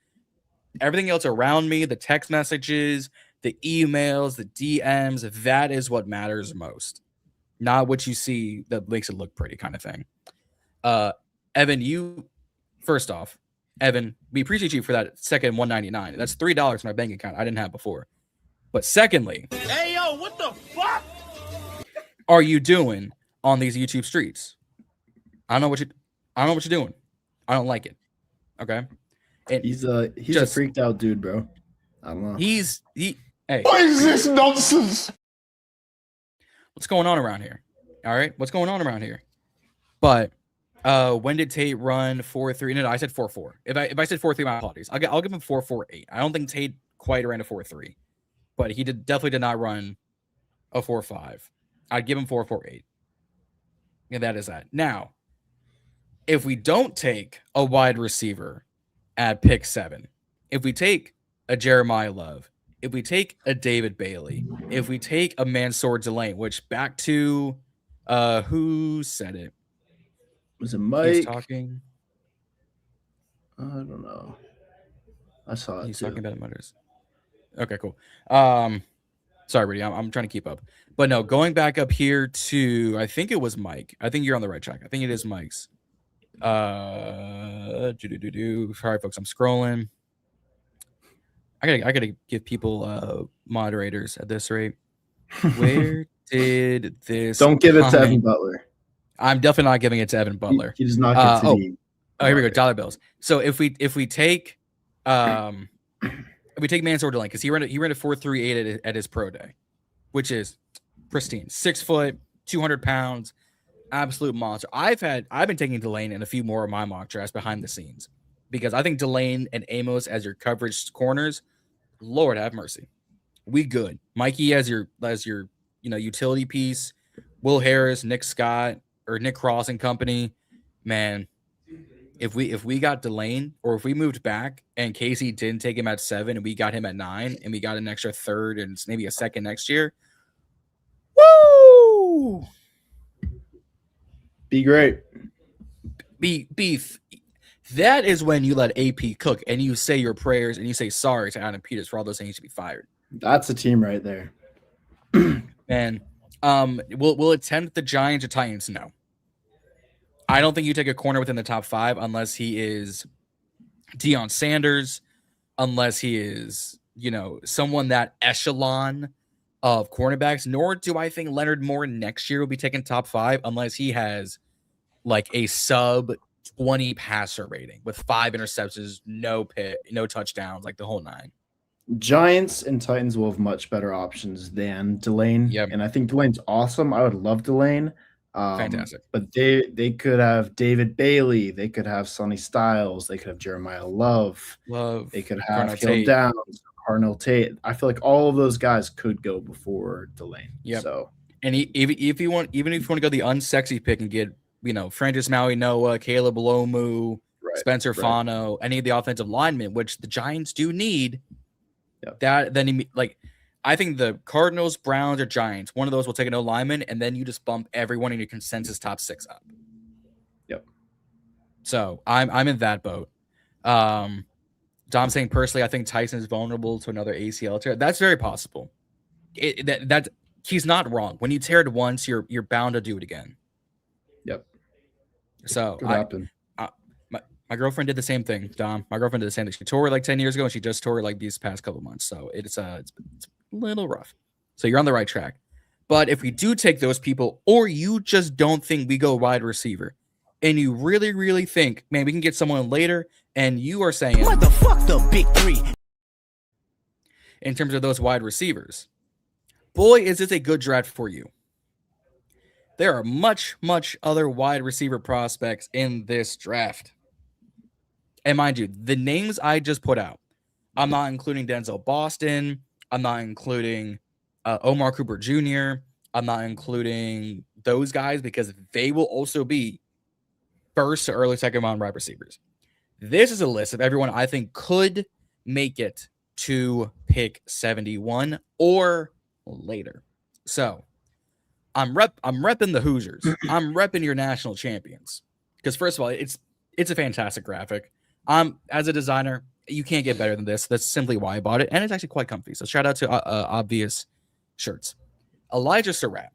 else around me, the text messages, the emails, the DMs, that is what matters most. Not what you see that makes it look pretty kind of thing. Evan, first off, we appreciate you for that second $199. That's $3 in my bank account I didn't have before. But secondly, hey yo, what the fuck are you doing on these YouTube streets? I don't know what you're doing. I don't like it. Okay. And he's a freaked out dude, bro. I don't know. Hey. What is this nonsense? What's going on around here? All right. What's going on around here? But when did Tate run 4.3? No, I said 4.4. If I said 4.3, my apologies. I'll give him 4.48. I don't think Tate quite ran a 4.3, but he definitely did not run a 4.5. I'd give him 4.48. And that is that. Now, if we don't take a wide receiver at pick 7, if we take a Jeremiah Love, if we take a David Bailey, if we take a Mansour Delane, which back to who said it? Was it Mike? He's talking. I don't know. I saw it. He's too. talking about Mutters. Okay, cool. Sorry, Rudy, I'm trying to keep up. But no, going back up here to, I think it was Mike. I think you're on the right track. I think it is Mike's. Sorry, folks, I'm scrolling. I gotta give people moderators at this rate. Where did this? Don't give it to Evan Butler. I'm definitely not giving it to Evan Butler. He does not get to be. Oh, here we go. Dollar bills. So if we take Mansour Delane, because he ran a 4.38 at his pro day, which is pristine. 6 foot, 200 pounds, absolute monster. I've been taking Delane in a few more of my mock drafts behind the scenes because I think Delane and Amos as your coverage corners, Lord have mercy, we good. Mikey as your utility piece, Will Harris, Nick Scott or Nick Cross and company, man. If we got Delane, or if we moved back and Casey didn't take him at 7 and we got him at 9 and we got an extra third and maybe a second next year, woo! Be great. Beef. That is when you let AP cook and you say your prayers and you say sorry to Adam Peters for all those things to be fired. That's a team right there. And will it tempt the Giants or Titans? No. I don't think you take a corner within the top 5 unless he is Deion Sanders, unless he is, someone that echelon of cornerbacks. Nor do I think Leonard Moore next year will be taking top 5 unless he has like a sub 20 passer rating with 5 interceptions, no touchdowns, like the whole 9. Giants and Titans will have much better options than Delane. Yep. And I think Delane's awesome. I would love Delane. Fantastic. But they could have David Bailey. They could have Sonny Styles. They could have Jeremiah Love. They could have Caleb Downs, Carnell Tate. I feel like all of those guys could go before Delane. Yeah. So, and if you want to go the unsexy pick and get Francis Maui Noah, Caleb Lomu, Spencer Fano, any of the offensive linemen, which the Giants do need. I think the Cardinals, Browns, or Giants, one of those will take an O-lineman, and then you just bump everyone in your consensus top 6 up. Yep. So I'm in that boat. Dom saying personally, I think Tyson is vulnerable to another ACL tear. That's very possible. That he's not wrong. When you tear it once, you're bound to do it again. Yep. So could happen. My girlfriend did the same thing, Dom. My girlfriend did the same thing. She tore it like 10 years ago, and she just tore it like these past couple months. So it's a little rough. So you're on the right track. But if we do take those people, or you just don't think we go wide receiver, and you really, really think, man, we can get someone later, and you are saying, what the fuck, the big 3? In terms of those wide receivers, boy, is this a good draft for you. There are much, much other wide receiver prospects in this draft. And mind you, the names I just put out, I'm not including Denzel Boston. I'm not including Omar Cooper Jr. I'm not including those guys because they will also be first to early second round wide receivers. This is a list of everyone I think could make it to pick 71 or later. So I'm repping the Hoosiers. I'm repping your national champions. Because first of all, it's a fantastic graphic. As a designer, you can't get better than this. That's simply why I bought it. And it's actually quite comfy. So shout out to Obvious Shirts. Elijah Surratt,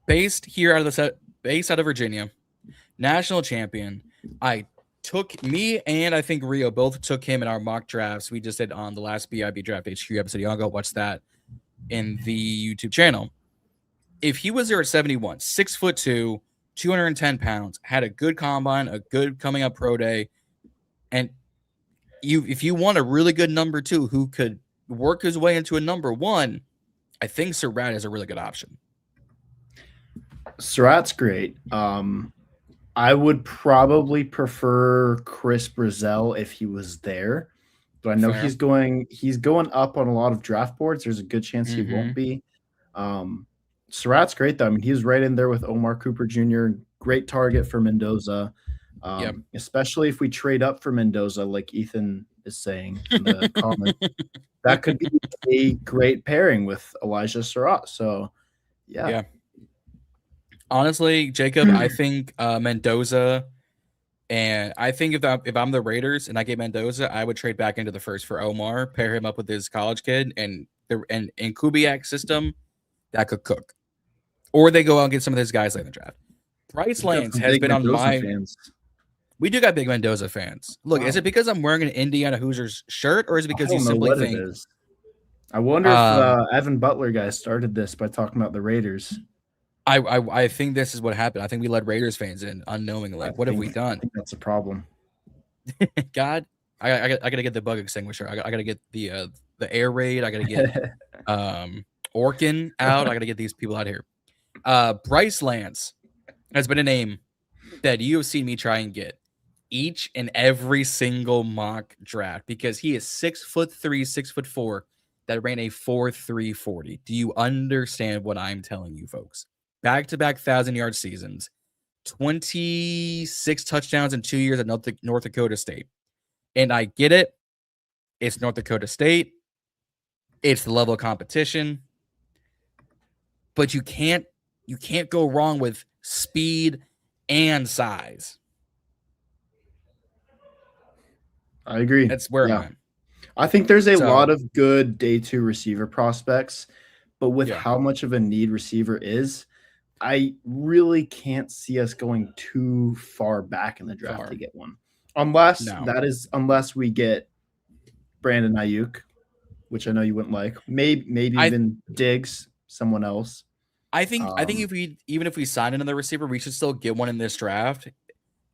based out of Virginia, national champion. Me and I think Rio both took him in our mock drafts. We just did on the last BIB Draft HQ episode. Y'all go watch that in the YouTube channel. If he was there at 71, 6'2", 210 pounds, had a good combine, a good coming up pro day, and if you want a really good number 2 who could work his way into a number 1, I think Surratt is a really good option. Surratt's great. I would probably prefer Chris Brazell if he was there, but I know he's going up on a lot of draft boards. There's a good chance he won't be. Surratt's great though. I mean, he's right in there with Omar Cooper Jr. Great target for Mendoza. Especially if we trade up for Mendoza, like Ethan is saying in the comment. That could be a great pairing with Elijah Surratt. So, yeah. Honestly, Jacob, I think Mendoza And I think if I'm the Raiders and I get Mendoza, I would trade back into the first for Omar, pair him up with his college kid, and in Kubiak's system, that could cook. Or they go out and get some of those guys late in the draft. Bryce We got Lance some has big been on Mendoza my. fans. We do got big Mendoza fans. Look, is Wow. it because I'm wearing an Indiana Hoosiers shirt, or is it because I you don't know simply what think it is. I wonder if Evan Butler guy started this by talking about the Raiders. I think this is what happened. I think we let Raiders fans in unknowingly. What have we I done? think that's a problem. God, I gotta get the bug extinguisher. I gotta get the air raid. I gotta get Orkin out. I gotta get these people out here. Bryce Lance has been a name that you have seen me try and get each and every single mock draft because he is 6'3", 6'4", that ran a 4.3 40. Do you understand what I'm telling you, folks? Back-to-back 1,000-yard seasons, 26 touchdowns in 2 years at North Dakota State. And I get it. It's North Dakota State. It's the level of competition. But you can't go wrong with speed and size. I agree. That's where I'm at. I think there's a lot of good day 2 receiver prospects, but with how much of a need receiver is, I really can't see us going too far back in the draft to get one. Unless we get Brandon Aiyuk, which I know you wouldn't like. Maybe even Diggs, someone else. I think if we sign another receiver, we should still get one in this draft.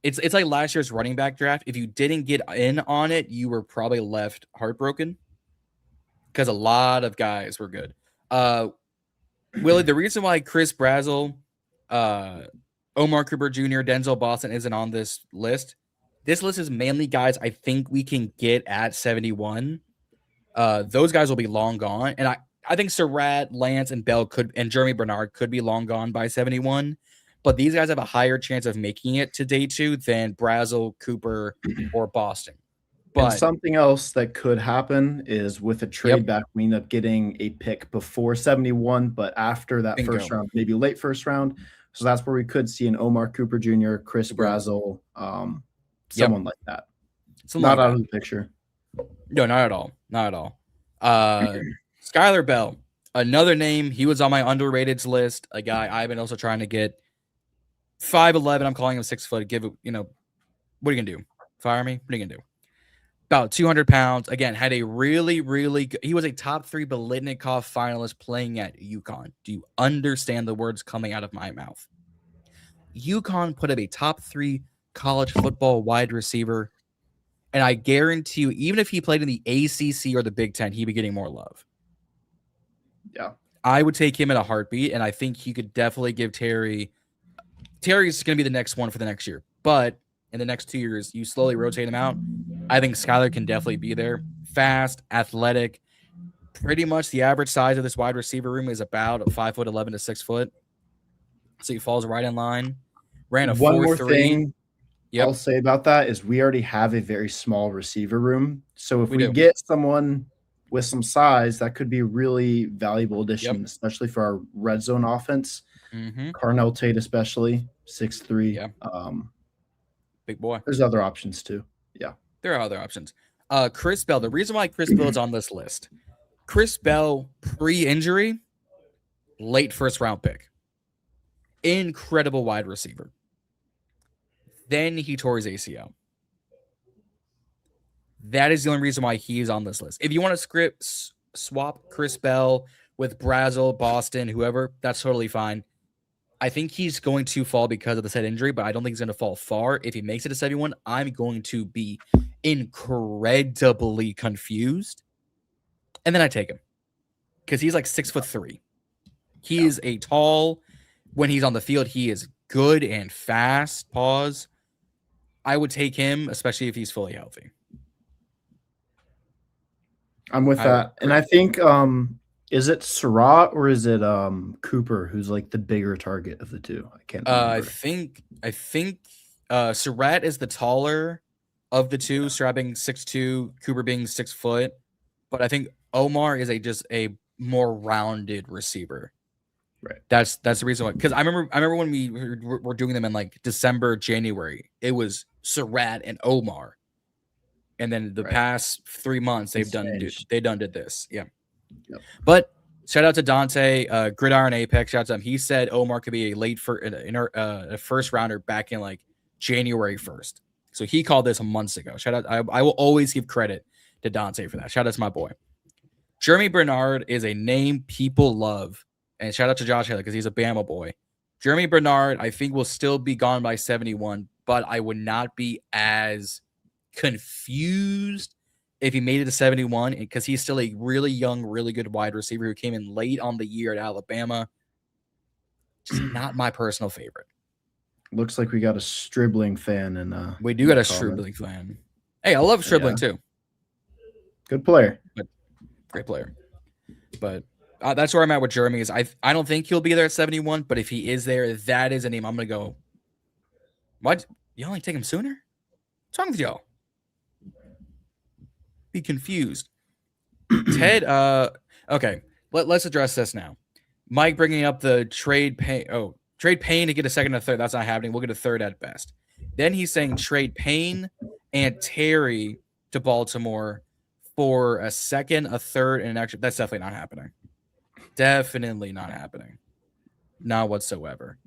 It's like last year's running back draft. If you didn't get in on it, you were probably left heartbroken because a lot of guys were good. Willie, the reason why Chris Brazzell, Omar Cooper Jr., Denzel Boston isn't on this list is mainly guys I think we can get at 71. Those guys will be long gone. And I think Surratt, Lance, and Bell and Jeremy Bernard could be long gone by 71. But these guys have a higher chance of making it to day 2 than Brazzell, Cooper, or Boston. But and something else that could happen is with a trade back, we end up getting a pick before 71, but after that first round, maybe late first round. So that's where we could see an Omar Cooper Jr., Chris Brazzell, someone like that. Not out of the picture. No, not at all. Not at all. Skylar Bell, another name. He was on my underrateds list. A guy I've been also trying to get. 5'11", I'm calling him 6 foot. Give it, what are you gonna do? Fire me? What are you gonna do? About 200 pounds. Again, had a really, really good. He was a top 3 Biletnikoff finalist playing at UConn. Do you understand the words coming out of my mouth? UConn put up a top 3 college football wide receiver, and I guarantee you, even if he played in the ACC or the Big Ten, he'd be getting more love. Yeah, I would take him in a heartbeat, and I think he could definitely give Terry's going to be the next one for the next year. But in the next 2 years, you slowly rotate him out. I think Skylar can definitely be there. Fast, athletic. Pretty much the average size of this wide receiver room is about 5'11" to 6 foot. So he falls right in line. Ran a 4.3. One more thing I'll say about that is we already have a very small receiver room. So if we get someone with some size, that could be a really valuable addition, especially for our red zone offense. Carnell Tate, especially 6'3". Big boy. There's other options too. Yeah, there are other options. Chris Bell. The reason why Chris Bell is on this list, Chris Bell pre-injury, late first round pick, incredible wide receiver. Then he tore his ACL. That is the only reason why he is on this list. If you want to swap Chris Bell with Brazzell, Boston, whoever, that's totally fine. I think he's going to fall because of the said injury, but I don't think he's going to fall far. If he makes it to 71, I'm going to be incredibly confused. And then I take him because he's like 6'3". He is a tall. When he's on the field, he is good and fast. Pause. I would take him, especially if he's fully healthy. I'm with that. And I think is it Surratt or is it Cooper who's like the bigger target of the two? I can't remember. I think Surratt is the taller of the two, Surratt being 6'2", Cooper being 6 foot. But I think Omar is just a more rounded receiver. Right. That's the reason why. Because I remember when we were doing them in like December, January. It was Surratt and Omar, and then the past 3 months they've done did this. Yeah. Yep. But shout out to Dante, Gridiron Apex. Shout out to him. He said Omar could be a first rounder back in like January 1st. So he called this months ago. Shout out. I will always give credit to Dante for that. Shout out to my boy. Jeremy Bernard is a name people love. And shout out to Josh Haley because he's a Bama boy. Jeremy Bernard, I think, will still be gone by 71, but I would not be as confused if he made it to 71 because he's still a really young, really good wide receiver who came in late on the year at Alabama. Just not my personal favorite. Looks like we got a Stribling fan. And we do got a Stribling fan. Hey, I love Stribling too. Good player. Great player. But that's where I'm at with Jeremy. Is I don't think he'll be there at 71, but if he is there, that is a name I'm gonna go. What? Y'all ain't take him sooner? What's wrong with y'all? Be confused. Ted. Okay. Let's address this now. Mike bringing up the trade Payne. Oh, trade Payne to get a second and a third. That's not happening. We'll get a third at best. Then he's saying trade Payne and Terry to Baltimore for a second, a third, and an extra. That's definitely not happening. Definitely not happening. Not whatsoever.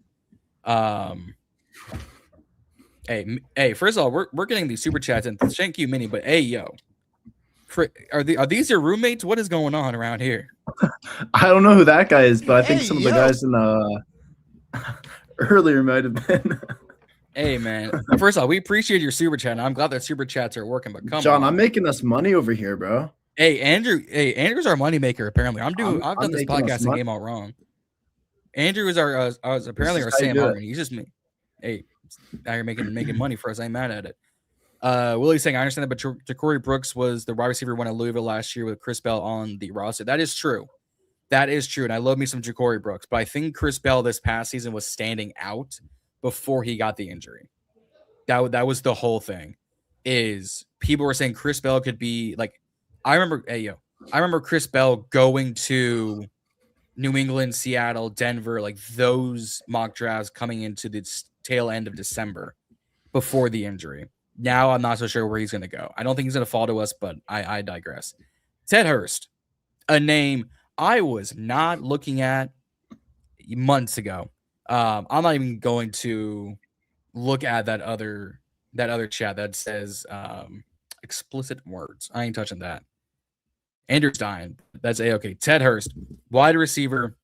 Hey, first of all, we're getting these super chats and thank you, Mini, but hey, yo. Are these your roommates? What is going on around here? I don't know who that guy is, but I think some of the guys in the earlier might have been. Hey, man. First of all, we appreciate your super chat. I'm glad that super chats are working, but come John, on. I'm making us money over here, bro. Hey, Andrew. Hey, Andrew's our moneymaker, apparently. I've done this podcasting game all wrong. Andrew is apparently our Sam Hartman. He's just me. Hey, now you're making money for us. I ain't mad at it. Willie's saying, I understand that, but Jacoby Brooks was the wide receiver one at Louisville last year with Chris Bell on the roster. That is true. That is true. And I love me some Jacoby Brooks, but I think Chris Bell this past season was standing out before he got the injury. That was the whole thing. Is people were saying Chris Bell could be like, I remember Chris Bell going to New England, Seattle, Denver, like those mock drafts coming into the tail end of December before the injury. Now I'm not so sure where he's going to go. I don't think he's going to fall to us, but I digress. Ted Hurst, a name I was not looking at months ago. I'm not even going to look at that other chat that says explicit words. I ain't touching that. Andrew's dying. That's A-okay. Ted Hurst, wide receiver,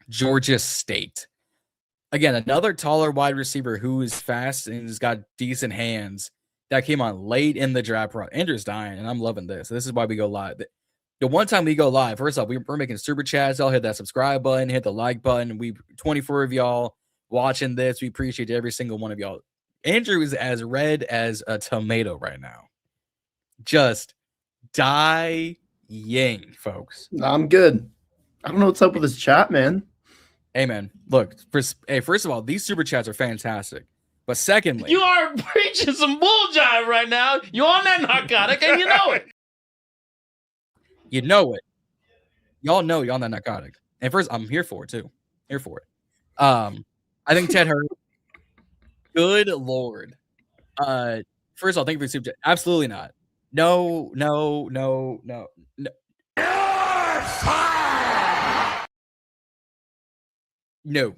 Georgia State. Again, another taller wide receiver who is fast and has got decent hands that came on late in the draft. Andrew's dying, and I'm loving this. This is why we go live. The one time we go live, first off, we're making super chats. Y'all hit that subscribe button, hit the like button. We 24 of y'all watching this. We appreciate every single one of y'all. Andrew is as red as a tomato right now. Just dying, folks. I'm good. I don't know what's up with this chat, man. Hey, man. Look, first of all, these super chats are fantastic. But secondly, You are preaching some bull jive right now. You're on that narcotic and you know it. you know it. Y'all know you're on that narcotic. And first, I'm here for it too. Here for it. I think Ted Hurst. Good Lord. First of all, thank you for the super chat. Absolutely not. No. No,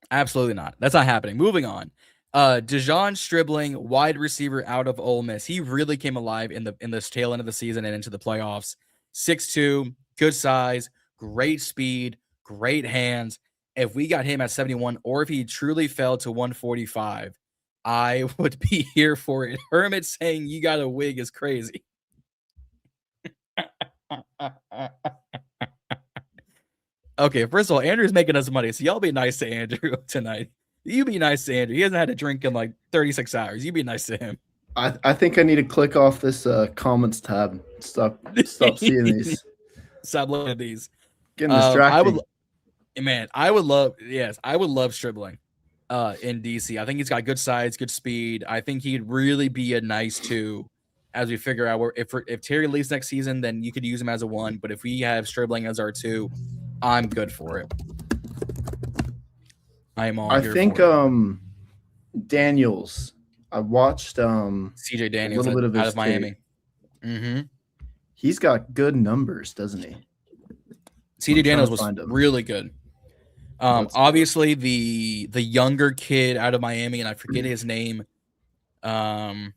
absolutely not. That's not happening. Moving on. Dejon Stribling, wide receiver out of Ole Miss. He really came alive in this tail end of the season and into the playoffs. 6'2", good size, great speed, great hands. If we got him at 71, or if he truly fell to 145, I would be here for it. Hermit saying you got a wig is crazy. Okay, first of all, Andrew's making us money, so y'all be nice to Andrew tonight. You be nice to Andrew. He hasn't had a drink in like 36 hours. You be nice to him. I think I need to click off this comments tab. Stop seeing these. Stop looking at these. Getting distracted. I would love Stribling in DC. I think he's got good size, good speed. I think he'd really be a nice 2 as we figure out if Terry leaves next season, then you could use him as a 1. But if we have Stribling as our 2, I'm good for it. I am all I here think for it. Daniels. I watched CJ a Daniels little bit of out his of tape. Miami. Mm-hmm. He's got good numbers, doesn't he? CJ I'm trying Daniels to was find him. really good. Let's Obviously the younger kid out of Miami, and I forget his name. Oh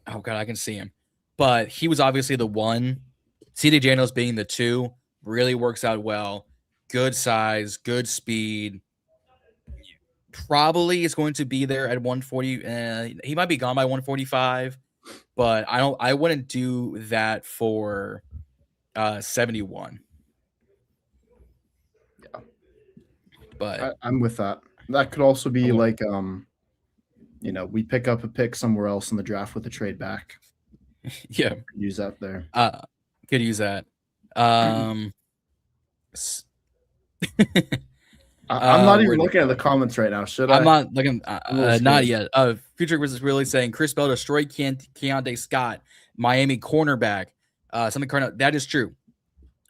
god, I can see him. But he was obviously the one. CJ Daniels being the 2 really works out well. Good size, good speed. Probably is going to be there at 140. He might be gone by 145, but I wouldn't do that for 71. Yeah. But I'm with that. That could also be I'm- like we pick up a pick somewhere else in the draft with a trade back. yeah, Use that there. could use that. S- I'm not even where'd it looking at the go? comments right now. Should I? I'm not looking. I'm a little Not scared. yet. Future was really saying Chris Bell destroyed Keontae Scott, Miami cornerback. Something Carnell. That is true.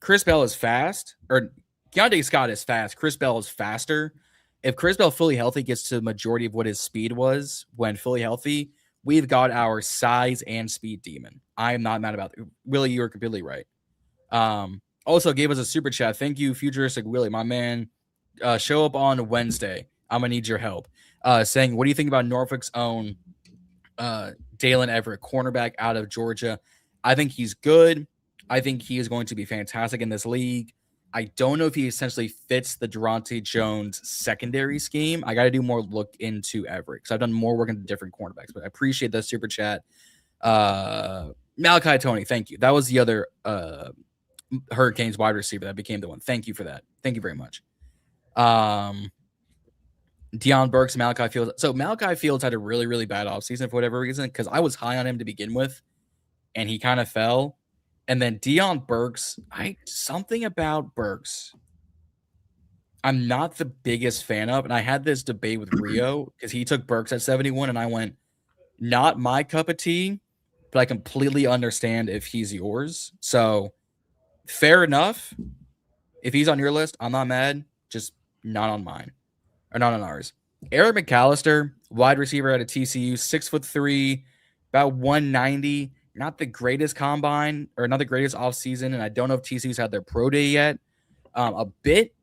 Chris Bell is fast, or Keontae Scott is fast. Chris Bell is faster. If Chris Bell fully healthy gets to the majority of what his speed was when fully healthy, we've got our size and speed demon. I am not mad about it. Willie, you are completely right. Also gave us a super chat. Thank you, Futuristic Willie, my man. Show up on Wednesday. I'm gonna need your help. Saying, what do you think about Norfolk's own Dalen Everett, cornerback out of Georgia? I think he's good. I think he is going to be fantastic in this league. I don't know if he essentially fits the Durante Jones secondary scheme. I got to do more look into Everett because I've done more work into different cornerbacks. But I appreciate that super chat. Malachi Tony, thank you. That was the other Hurricanes wide receiver that became the one. Thank you for that. Thank you very much. Deion Burks, Malachi Fields. So Malachi Fields had a really, really bad offseason for whatever reason because I was high on him to begin with, and he kind of fell. And then Deion Burks, something about Burks I'm not the biggest fan of. And I had this debate with Rio because he took Burks at 71, and I went, not my cup of tea, but I completely understand if he's yours. So fair enough. If he's on your list, I'm not mad. Just not on mine. Or not on ours. Eric McAllister, wide receiver out of TCU, 6'3", about 190. Not the greatest combine or not the greatest offseason, and I don't know if TCU's had their pro day yet. A bit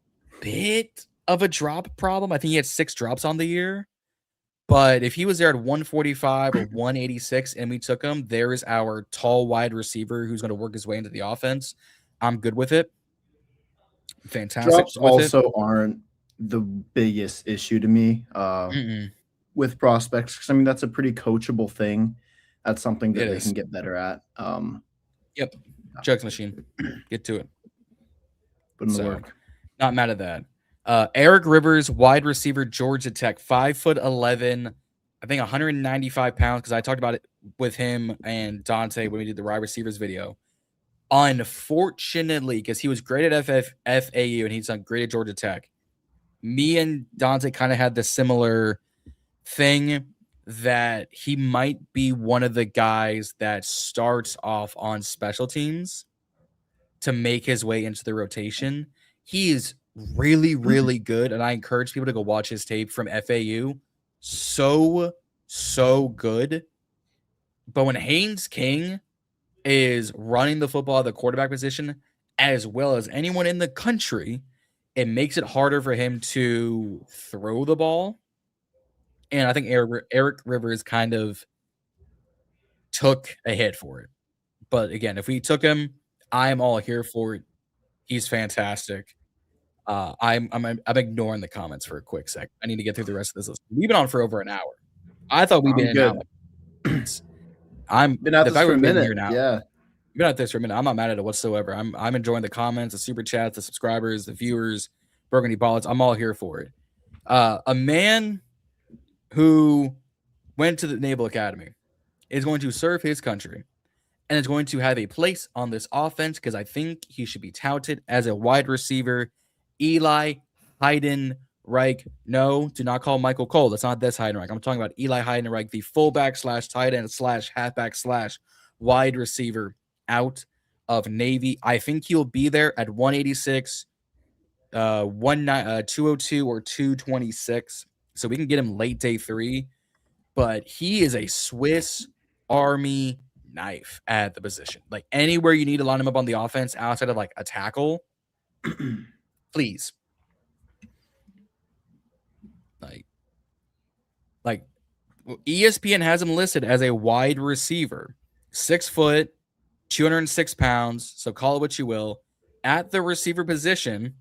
of a drop problem. I think he had 6 drops on the year. But if he was there at 145 or 186 and we took him, there is our tall wide receiver who's going to work his way into the offense. I'm good with it. Fantastic. Drops also aren't the biggest issue to me with prospects because I mean that's a pretty coachable thing. That's something that they can get better at. Yep. Jugs machine. Get to it. Put in the work. Not mad at that. Eric Rivers, wide receiver, Georgia Tech, 5'11", I think 195 pounds, because I talked about it with him and Dante when we did the wide receivers video. Unfortunately, because he was great at FAU and he's done great at Georgia Tech, me and Dante kind of had the similar thing that he might be one of the guys that starts off on special teams to make his way into the rotation. He is really, really good, and I encourage people to go watch his tape from FAU. So good. But when Haynes King is running the football at the quarterback position as well as anyone in the country, it makes it harder for him to throw the ball. And I think Eric Rivers kind of took a hit for it. But again, if we took him, I'm all here for it. He's fantastic. I'm ignoring the comments for a quick sec. I need to get through the rest of this list. We've been on for over an hour. I thought we'd been in good. I'm been at this for a minute. Here now. Yeah. Been at this for a minute. I'm not mad at it whatsoever. I'm enjoying the comments, the super chats, the subscribers, the viewers, Burgundy Ballets. I'm all here for it. A man who went to the Naval Academy is going to serve his country and is going to have a place on this offense because I think he should be touted as a wide receiver. Eli Heidenreich. No, do not call Michael Cole. That's not this Heidenreich. I'm talking about Eli Heidenreich, the fullback / tight end / halfback / wide receiver out of Navy. I think he'll be there at 186. 202 or 226. So we can get him late day 3. But he is a Swiss Army knife at the position. Like anywhere you need to line him up on the offense outside of like a tackle, please. Like ESPN has him listed as a wide receiver, 6 foot, 206 pounds. So call it what you will. At the receiver position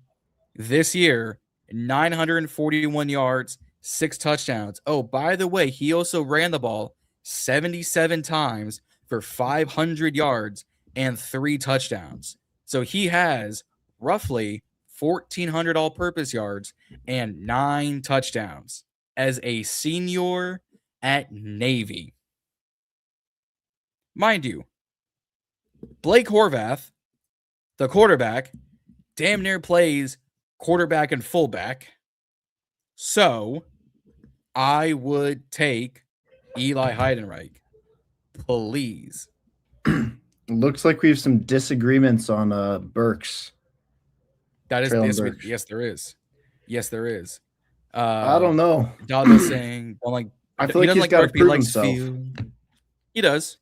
this year, 941 yards, 6 touchdowns. Oh, by the way, he also ran the ball 77 times for 500 yards and 3 touchdowns. So he has roughly 1,400 all-purpose yards and 9 touchdowns as a senior at Navy. Mind you, Blake Horvath, the quarterback, damn near plays quarterback and fullback. So I would take Eli Heidenreich. Please. Looks like we have some disagreements on Burks. That is Traylon this week. Burks. Yes, there is. Yes, there is. I don't know. Dobbs saying, don't like. I feel like doesn't he's got to Burks, but he prove likes himself. field. He does.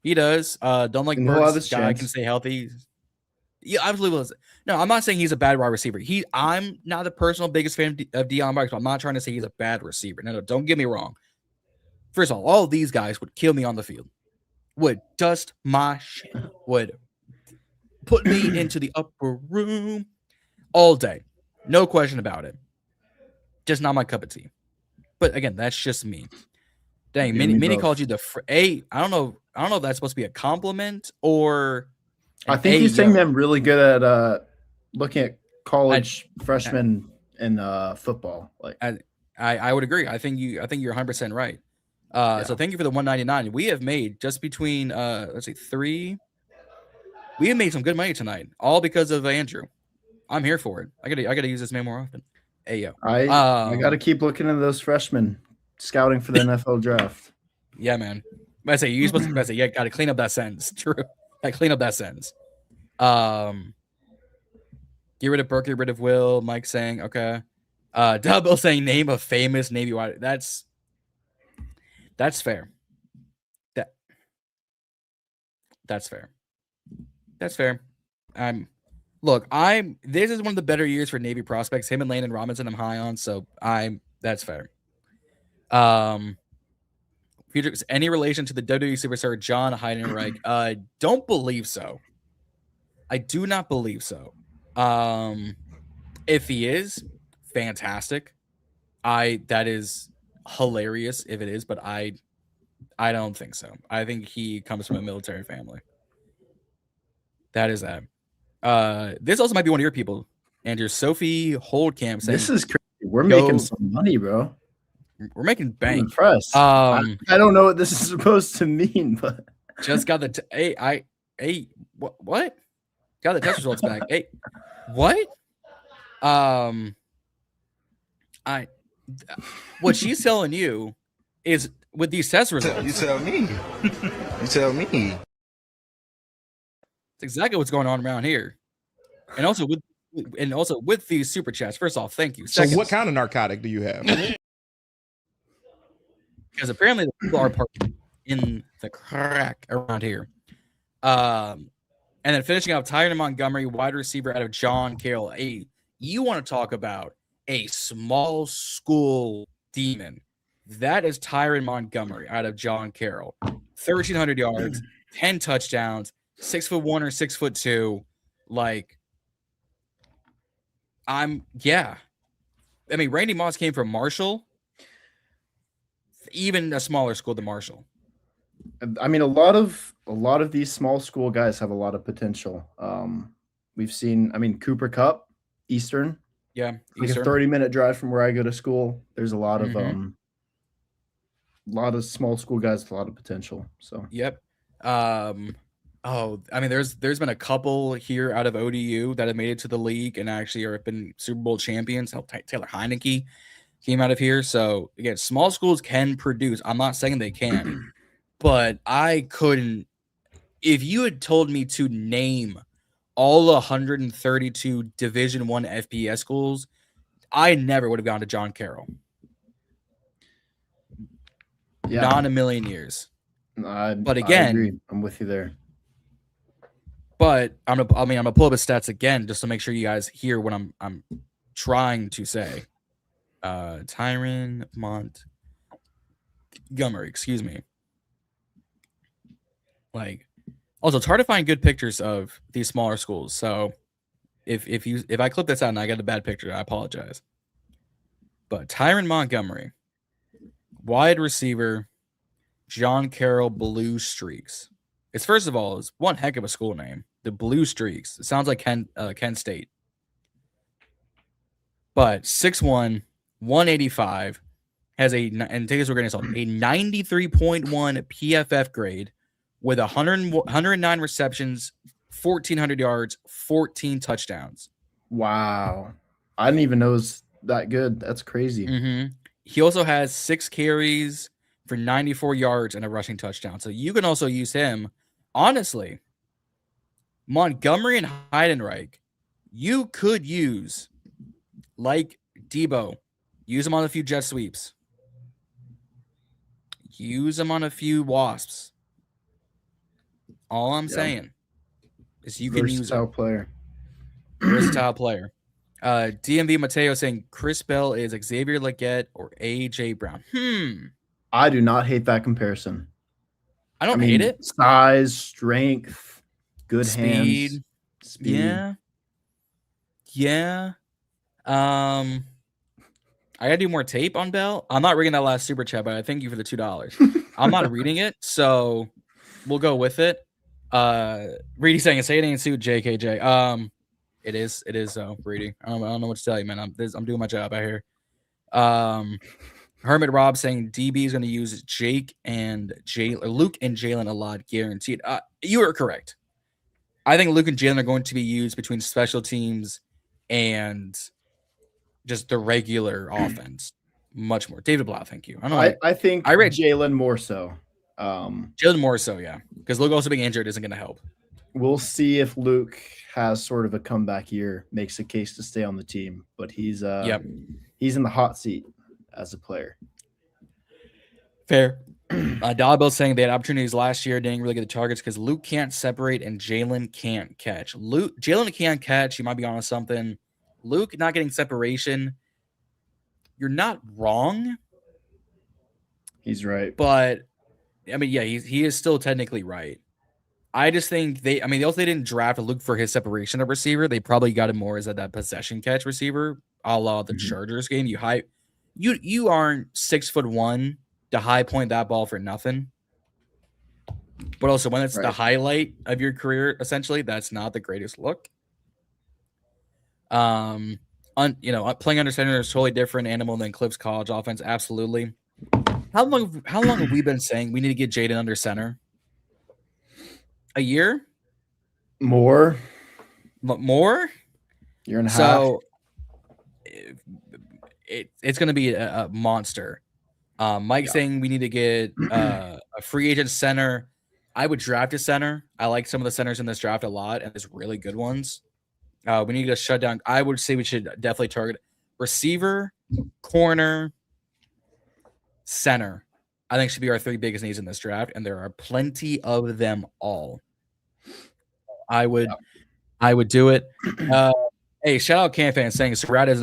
He does. Don't like And he'll have Burks. his Guy chance. can stay healthy. Yeah, absolutely will. No, I'm not saying he's a bad wide receiver. I'm not the personal biggest fan of Deion Burks, but I'm not trying to say he's a bad receiver. No, don't get me wrong. First of all of these guys would kill me on the field. Would dust my shit. Would put me into the upper room all day. No question about it. Just not my cup of tea. But again, that's just me. Dang, Give me Minnie both. called you the I don't know if that's supposed to be a compliment or I think he's saying them really good at looking at college freshmen in football. Like I would agree. I think you're 100% right. So thank you for the 199. We have made just between let's see 3. We have made some good money tonight, all because of Andrew. I'm here for it. I gotta use this man more often. Hey yo, I got to keep looking at those freshmen scouting for the NFL draft. Yeah, man. I say you're supposed to say yeah. Got to clean up that sentence. True. Clean up that sentence. Get rid of Burke. Get rid of Will. Mike saying okay. Double saying name a famous Navy wide. That's fair. That's fair. That's fair. This is one of the better years for Navy prospects. Him and Landon Robinson I'm high on, so that's fair. Future any relation to the WWE superstar John Heidenreich? Don't believe so. I do not believe so. If he is, fantastic. That is hilarious if it is, but I don't think so. I think he comes from a military family. That is that. This also might be one of your people, Andrew. Sophie Holdcamp saying This is crazy. We're making some money, bro. We're making I'm bank. impressed. I don't know what this is supposed to mean, but Just got the what? Got the test results back. Hey, what? What she's telling you is with these test results. You tell me. You tell me. It's exactly what's going on around here, and also with these super chats. First off, thank you. So, what kind of narcotic do you have? Because apparently the people are parking in the crack around here. And then finishing up, Tyron Montgomery, wide receiver out of John Carroll. Hey, you want to talk about a small school demon? That is Tyron Montgomery out of John Carroll. 1,300 yards, 10 touchdowns, 6'1" or 6'2". I mean, Randy Moss came from Marshall. Even a smaller school than Marshall. I mean, a lot of these small school guys have a lot of potential. We've seen, Cooper Kupp, Eastern. Yeah, like Eastern. a 30-minute drive from where I go to school. There's a lot of small school guys with a lot of potential. So yep. There's been a couple here out of ODU that have made it to the league and actually have been Super Bowl champions. Taylor Heineke came out of here. So again, small schools can produce. I'm not saying they can, but I couldn't. If you had told me to name all 132 Division I FBS schools, I never would have gone to John Carroll. Yeah. Not in a million years. But again, I agree. I'm with you there. But I'm gonna pull up his stats again just to make sure you guys hear what I'm trying to say. Tyron Montgomery, excuse me. Like, also, it's hard to find good pictures of these smaller schools. So if I clip this out and I get a bad picture, I apologize. But Tyron Montgomery, wide receiver, John Carroll Blue Streaks. It's first of all, it's one heck of a school name. The Blue Streaks. It sounds like Kent State. But 6'1", 185, has and take this, we're going to a 93.1 PFF grade with 109 receptions, 1,400 yards, 14 touchdowns. Wow. I didn't even know it was that good. That's crazy. Mm-hmm. He also has 6 carries for 94 yards and a rushing touchdown. So you can also use him. Honestly, Montgomery and Heidenreich, you could use like Debo. Use him on a few jet sweeps. Use him on a few wasps. All I'm saying is you can use him. Player. Versatile player. DMV Mateo saying Chris Bell is Xavier Legette or AJ Brown. I do not hate that comparison. I don't hate it. Size, strength, good Speed. hands. Speed. Yeah. I gotta do more tape on Bell. I'm not reading that last super chat, but I thank you for the $2. I'm not reading it, so we'll go with it. Reedy saying it's 8 a.m. suit, JKJ. It is though, Reedy. I don't know what to tell you, man. I'm doing my job out here. Hermit Rob saying DB is going to use Luke and Jalen a lot, guaranteed. You are correct. I think Luke and Jalen are going to be used between special teams and just the regular offense much more. David Blau, thank you. I think Jalen more so. Jalen more so, yeah. Because Luke also being injured isn't going to help. We'll see if Luke has sort of a comeback year, makes a case to stay on the team, but he's in the hot seat as a player. Fair. Dollar saying they had opportunities last year, didn't really get the targets because Luke can't separate and Jalen can't catch. Jalen can't catch. You might be on something. Luke not getting separation. You're not wrong. He's right. But, I mean, yeah, he is still technically right. I just think they didn't draft Luke for his separation of receiver. They probably got him more as that possession catch receiver, a la the Chargers game. You aren't 6'1" to high point that ball for nothing. But also when it's the highlight of your career, essentially, that's not the greatest look. Playing under center is a totally different animal than Cliff's college offense. Absolutely. How long have we been saying we need to get Jayden under center? A year? More? Year and a half. So it's going to be a monster. Mike saying we need to get a free agent center. I would draft a center. I like some of the centers in this draft a lot, and there's really good ones. We need to shut down. I would say we should definitely target receiver, corner, center. I think should be our 3 biggest needs in this draft, and there are plenty of them all. I would do it. Hey, shout out Cam fans saying Surratt is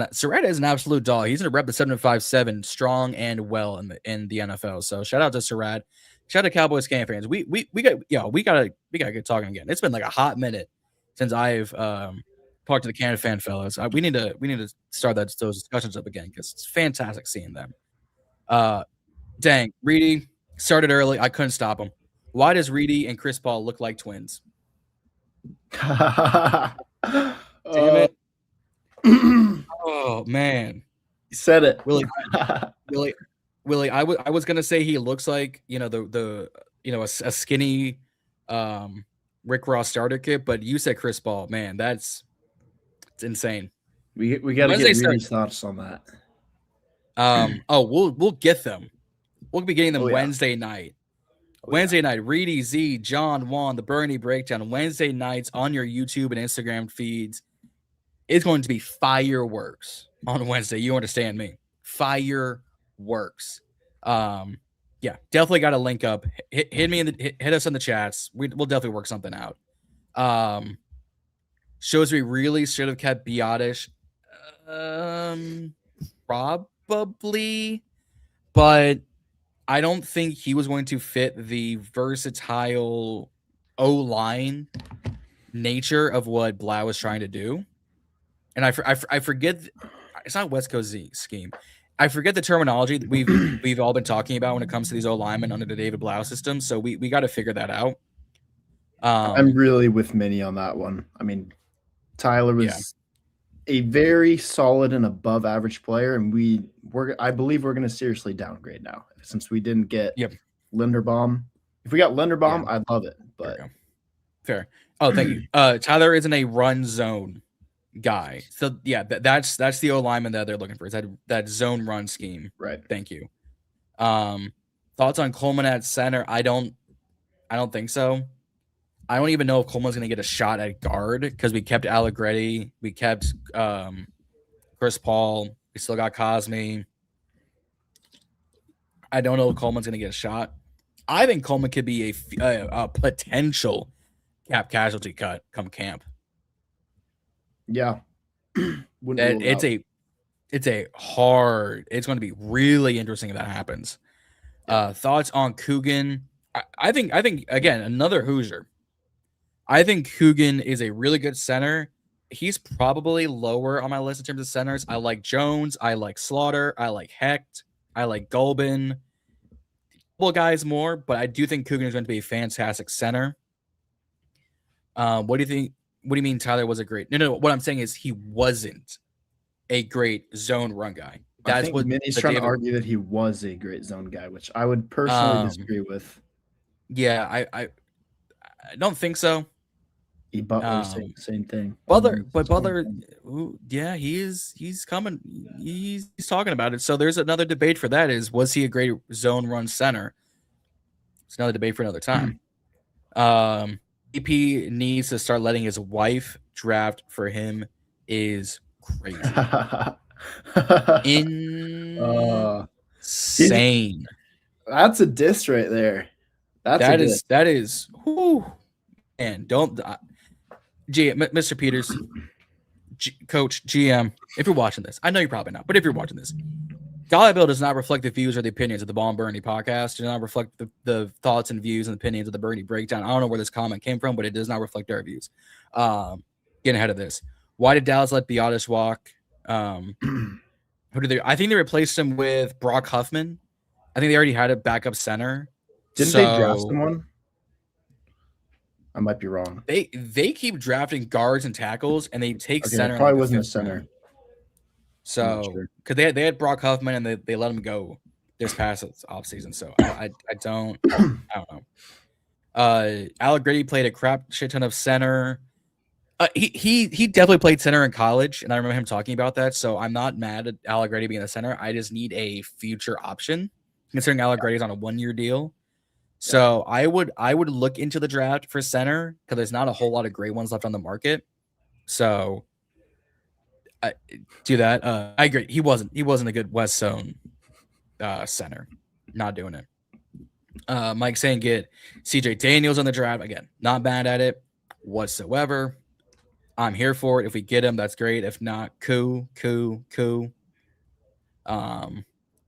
an absolute dog. He's gonna rep the 7.57 strong and well in the NFL. So shout out to Surratt. Shout out to Cowboys Cam fans. We gotta get talking again. It's been like a hot minute since I've talked to the Canada fan fellows. We need to start those discussions up again because it's fantastic seeing them. Dang, Reedy started early. I couldn't stop him. Why does Reedy and Chris Paul look like twins? Damn it. Oh man, you said it. Willie, I was gonna say he looks like a skinny Rick Ross starter kit, but you said Chris Paul. Man, it's insane. We got to get Reedy's thoughts on that. We'll get them. We'll be getting them Wednesday night. Wednesday night, Reedy, Z, John, Juan, the Burgundy Breakdown. Wednesday nights on your YouTube and Instagram feeds. It's going to be fireworks on Wednesday. You understand me? Fireworks. Yeah, definitely got to link up. Hit me hit us in the chats. We'll definitely work something out. Shows we really should have kept Biotish. Probably, but I don't think he was going to fit the versatile O-line nature of what Blau was trying to do. And I forget, it's not West Coast scheme. I forget the terminology that we've all been talking about when it comes to these O-linemen under the David Blau system. So we got to figure that out. I'm really with Minnie on that one. I mean, Tyler was a very solid and above average player, and I believe we're going to seriously downgrade now since we didn't get Linderbaum. If we got Linderbaum, I'd love it. But fair. Oh, thank you. Tyler isn't a run zone guy, so yeah, that's the O lineman that they're looking for. Is that zone run scheme? Right. Thank you. Thoughts on Coleman at center? I don't think so. I don't even know if Coleman's going to get a shot at guard because we kept Allegretti, we kept Chris Paul, we still got Cosme. I don't know if Coleman's going to get a shot. I think Coleman could be a potential cap casualty cut come camp. Yeah, it's going to be really interesting if that happens. Thoughts on Coogan? I think again another Hoosier. I think Coogan is a really good center. He's probably lower on my list in terms of centers. I like Jones. I like Slaughter. I like Hecht. I like Gulbin. Couple guys more, but I do think Coogan is going to be a fantastic center. What do you think? What do you mean Tyler was a great? No. What I'm saying is he wasn't a great zone run guy. That's what Minnie's trying to argue, that he was a great zone guy, which I would personally disagree with. Yeah, I don't think so. Butler, same thing. Butler, yeah, he's coming. He's talking about it. So there's another debate for that. Was he a great zone run center? It's another debate for another time. EP needs to start letting his wife draft for him. Is crazy. Insane. That's a diss right there. That is. Whew. And don't. Mr. Peters, Coach, GM, if you're watching this, I know you're probably not, but if you're watching this, Dollar Bill does not reflect the views or the opinions of the Ballin Burgundy podcast. Does not reflect the thoughts and views and opinions of the Burgundy Breakdown. I don't know where this comment came from, but it does not reflect our views. Getting ahead of this. Why did Dallas let Biotish walk? Who did they? I think they replaced him with Brock Huffman. I think they already had a backup center. Didn't they draft someone? I might be wrong. They keep drafting guards and tackles, and they take center. It probably wasn't a center. So, because they had Brock Huffman, and they let him go this past offseason. So I don't know. Alec Grady played a crap shit ton of center. He definitely played center in college, and I remember him talking about that. So I'm not mad at Alec Grady being a center. I just need a future option, considering Alec Grady is on a 1-year deal. So I would look into the draft for center because there's not a whole lot of great ones left on the market. So do that. I agree. He wasn't a good West Zone center. Not doing it. Mike saying get CJ Daniels on the draft again. Not bad at it whatsoever. I'm here for it. If we get him, that's great. If not, cool.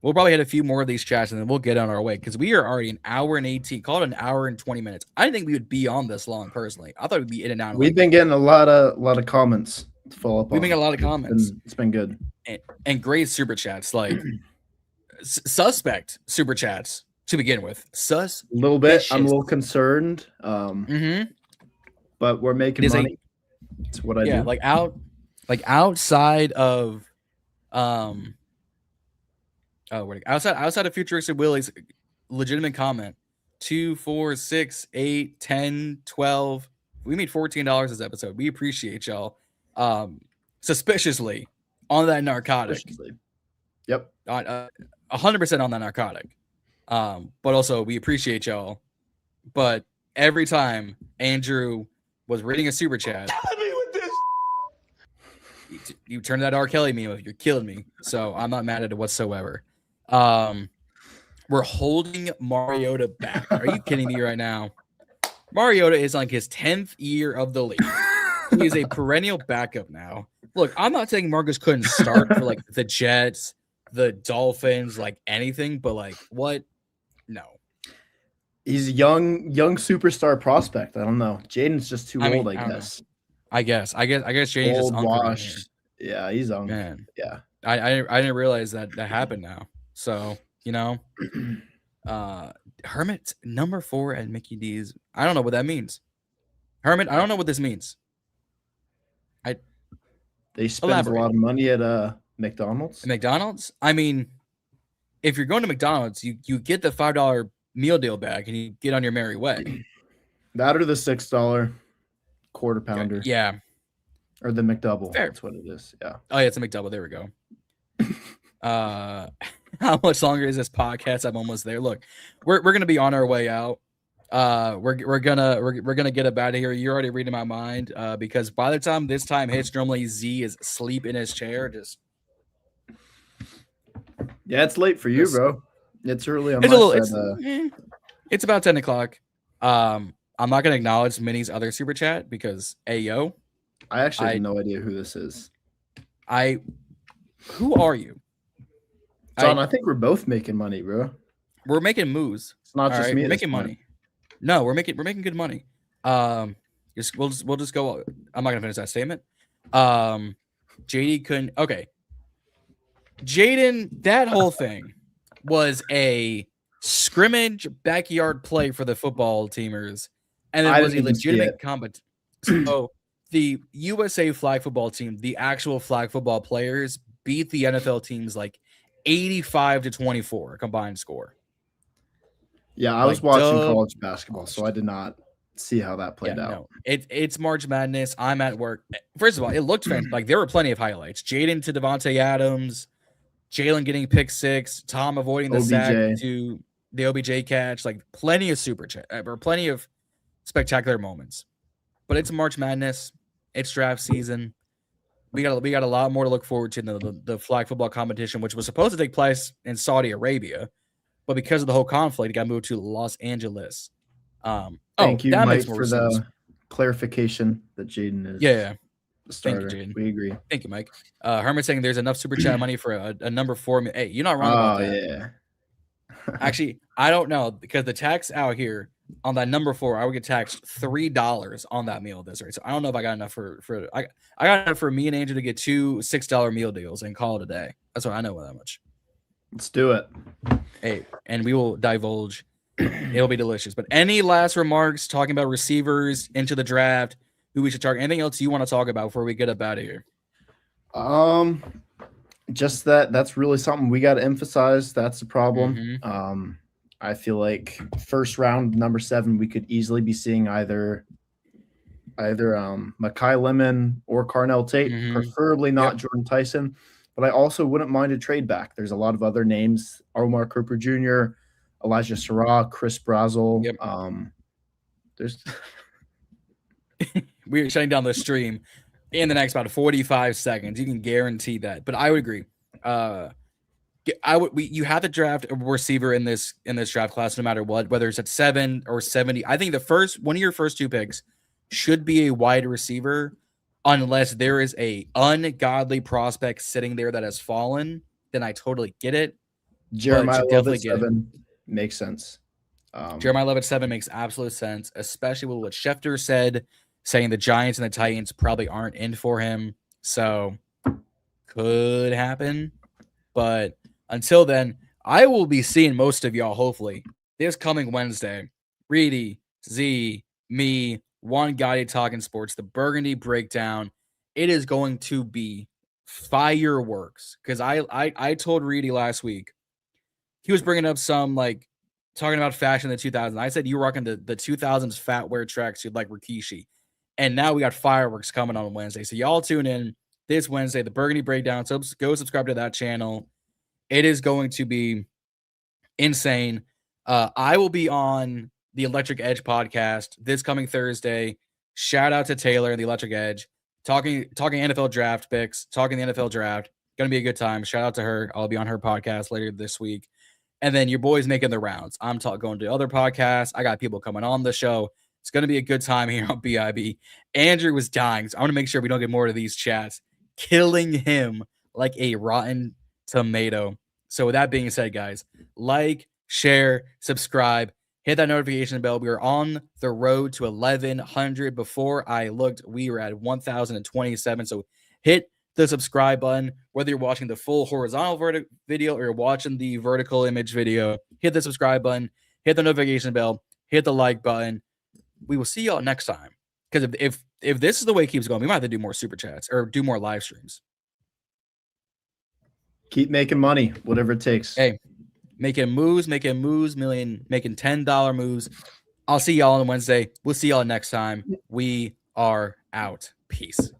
We'll probably hit a few more of these chats and then we'll get on our way because we are already an hour and 18. Call it an hour and 20 minutes. I didn't think we would be on this long personally. I thought we'd be in and out. We've been getting a lot of comments to follow up. We've been getting a lot of comments. It's been good and great super chats, like suspect super chats to begin with. A little bit. I'm a little concerned. But we're making money. That's what I do. Yeah, outside of outside of Futuristic Willie's legitimate comment, 2, 4, 6, 8, 10, 12. We made $14 this episode. We appreciate y'all. Suspiciously on that narcotic. Yep. 100% on that narcotic. But also we appreciate y'all but every time Andrew was reading a super chat, you turned that R. Kelly meme. You're killing me. So I'm not mad at it whatsoever. We're holding Mariota back. Are you kidding me right now? Mariota is like his 10th year of the league. He is a perennial backup now. Look, I'm not saying Marcus couldn't start for like the Jets, the Dolphins, like anything, but like what? No. He's a young superstar prospect. I don't know. Jayden's just too old, I guess. I guess Jaden's just washed. Yeah, he's young. Man. Yeah. I didn't realize that happened now. So, Hermit number 4 at Mickey D's. I don't know what that means. Hermit, I don't know what this means. They spend a lot of money at McDonald's. McDonald's? I mean, if you're going to McDonald's, you get the $5 meal deal back and you get on your merry way. That or the $6 quarter pounder. Yeah. Or the McDouble. Fair. That's what it is. Yeah. Oh, yeah, it's a McDouble. There we go. How much longer is this podcast? I'm almost there. Look, we're gonna be on our way out. We're gonna get up out of here. You're already reading my mind. Because by the time this time hits, normally Z is asleep in his chair. Yeah, it's late for you, bro. It's early on it's about 10 o'clock. I'm not gonna acknowledge Minnie's other super chat because Ayo. I actually have no idea who this is. Who are you? John, I think we're both making money, bro. We're making moves. It's not just me. We're making money. No, we're making good money. We'll just go. I'm not gonna finish that statement. JD couldn't. Okay. Jayden, that whole thing was a scrimmage backyard play for the football teamers, and it was a legitimate competition. So the USA flag football team, the actual flag football players, beat the NFL teams like 85-24 combined score. Yeah, I was watching college basketball, so I did not see how that played out. No. It's March Madness. I'm at work. First of all, it looked fantastic. Like there were plenty of highlights. Jayden to Devontae Adams, Jalen getting pick 6, Tom avoiding the sack to the OBJ catch. Like plenty of plenty of spectacular moments. But it's March Madness. It's draft season. We got a lot more to look forward to in the flag football competition, which was supposed to take place in Saudi Arabia, but because of the whole conflict, it got moved to Los Angeles. Thank you, Mike, for the clarification that Jayden is. Yeah. The starter. Thank you, Jayden. We agree. Thank you, Mike. Herman saying there's enough super chat money for a number 4. Hey, you're not wrong about that. Yeah. Actually, I don't know because the tax out here on that number 4, I would get taxed $3 on that meal this rate. So I don't know if I got enough I got enough for me and Andrew to get 2 $6 meal deals and call it a day. That's what I know that much. Let's do it. Hey, and we will divulge. It'll be delicious. But any last remarks talking about receivers into the draft, who we should target? Anything else you want to talk about before we get up out of here? Just that's really something we got to emphasize. That's the problem. I feel like first round, number 7, we could easily be seeing either Makai Lemon or Carnell Tate, preferably not Jordyn Tyson. But I also wouldn't mind a trade back. There's a lot of other names: Omar Cooper Jr., Elijah Sarah, Chris Brazel. There's we're shutting down the stream in the next about 45 seconds. You can guarantee that. But I would agree. You have to draft a receiver in this draft class, no matter what, whether it's at 7 or 70. I think one of your first 2 picks should be a wide receiver, unless there is a ungodly prospect sitting there that has fallen. Then I totally get it. Jeremiah Love at 7 makes sense. Jeremiah Love at 7 makes absolute sense, especially with what Schefter said, saying the Giants and the Titans probably aren't in for him. So could happen. But until then, I will be seeing most of y'all, hopefully, this coming Wednesday. Reedy, Z, me, one guy talking sports, the Burgundy breakdown. It is going to be fireworks. Because I told Reedy last week, he was bringing up some, like, talking about fashion in the 2000s. I said you were rocking the 2000s fat wear tracksuit like Rikishi. And now we got fireworks coming on Wednesday. So y'all tune in this Wednesday, the Burgundy breakdown. So go subscribe to that channel. It is going to be insane. I will be on the Electric Edge podcast this coming Thursday. Shout out to Taylor and the Electric Edge. Talking NFL draft picks, talking the NFL draft. Gonna be a good time. Shout out to her. I'll be on her podcast later this week. And then your boy's making the rounds. I'm going to other podcasts. I got people coming on the show. It's gonna be a good time here on BIB. Andrew was dying, so I want to make sure we don't get more of these chats. Killing him like a rotten tomato. So with that being said, guys, like, share, subscribe, hit that notification bell. We are on the road to 1,100. Before I looked, we were at 1,027. So hit the subscribe button, whether you're watching the full horizontal video or you're watching the vertical image video. Hit the subscribe button, hit the notification bell, hit the like button. We will see y'all next time. Because if this is the way it keeps going, we might have to do more super chats or do more live streams. Keep making money, whatever it takes. Hey, making moves, making $10 moves. I'll see y'all on Wednesday. We'll see y'all next time. We are out. Peace.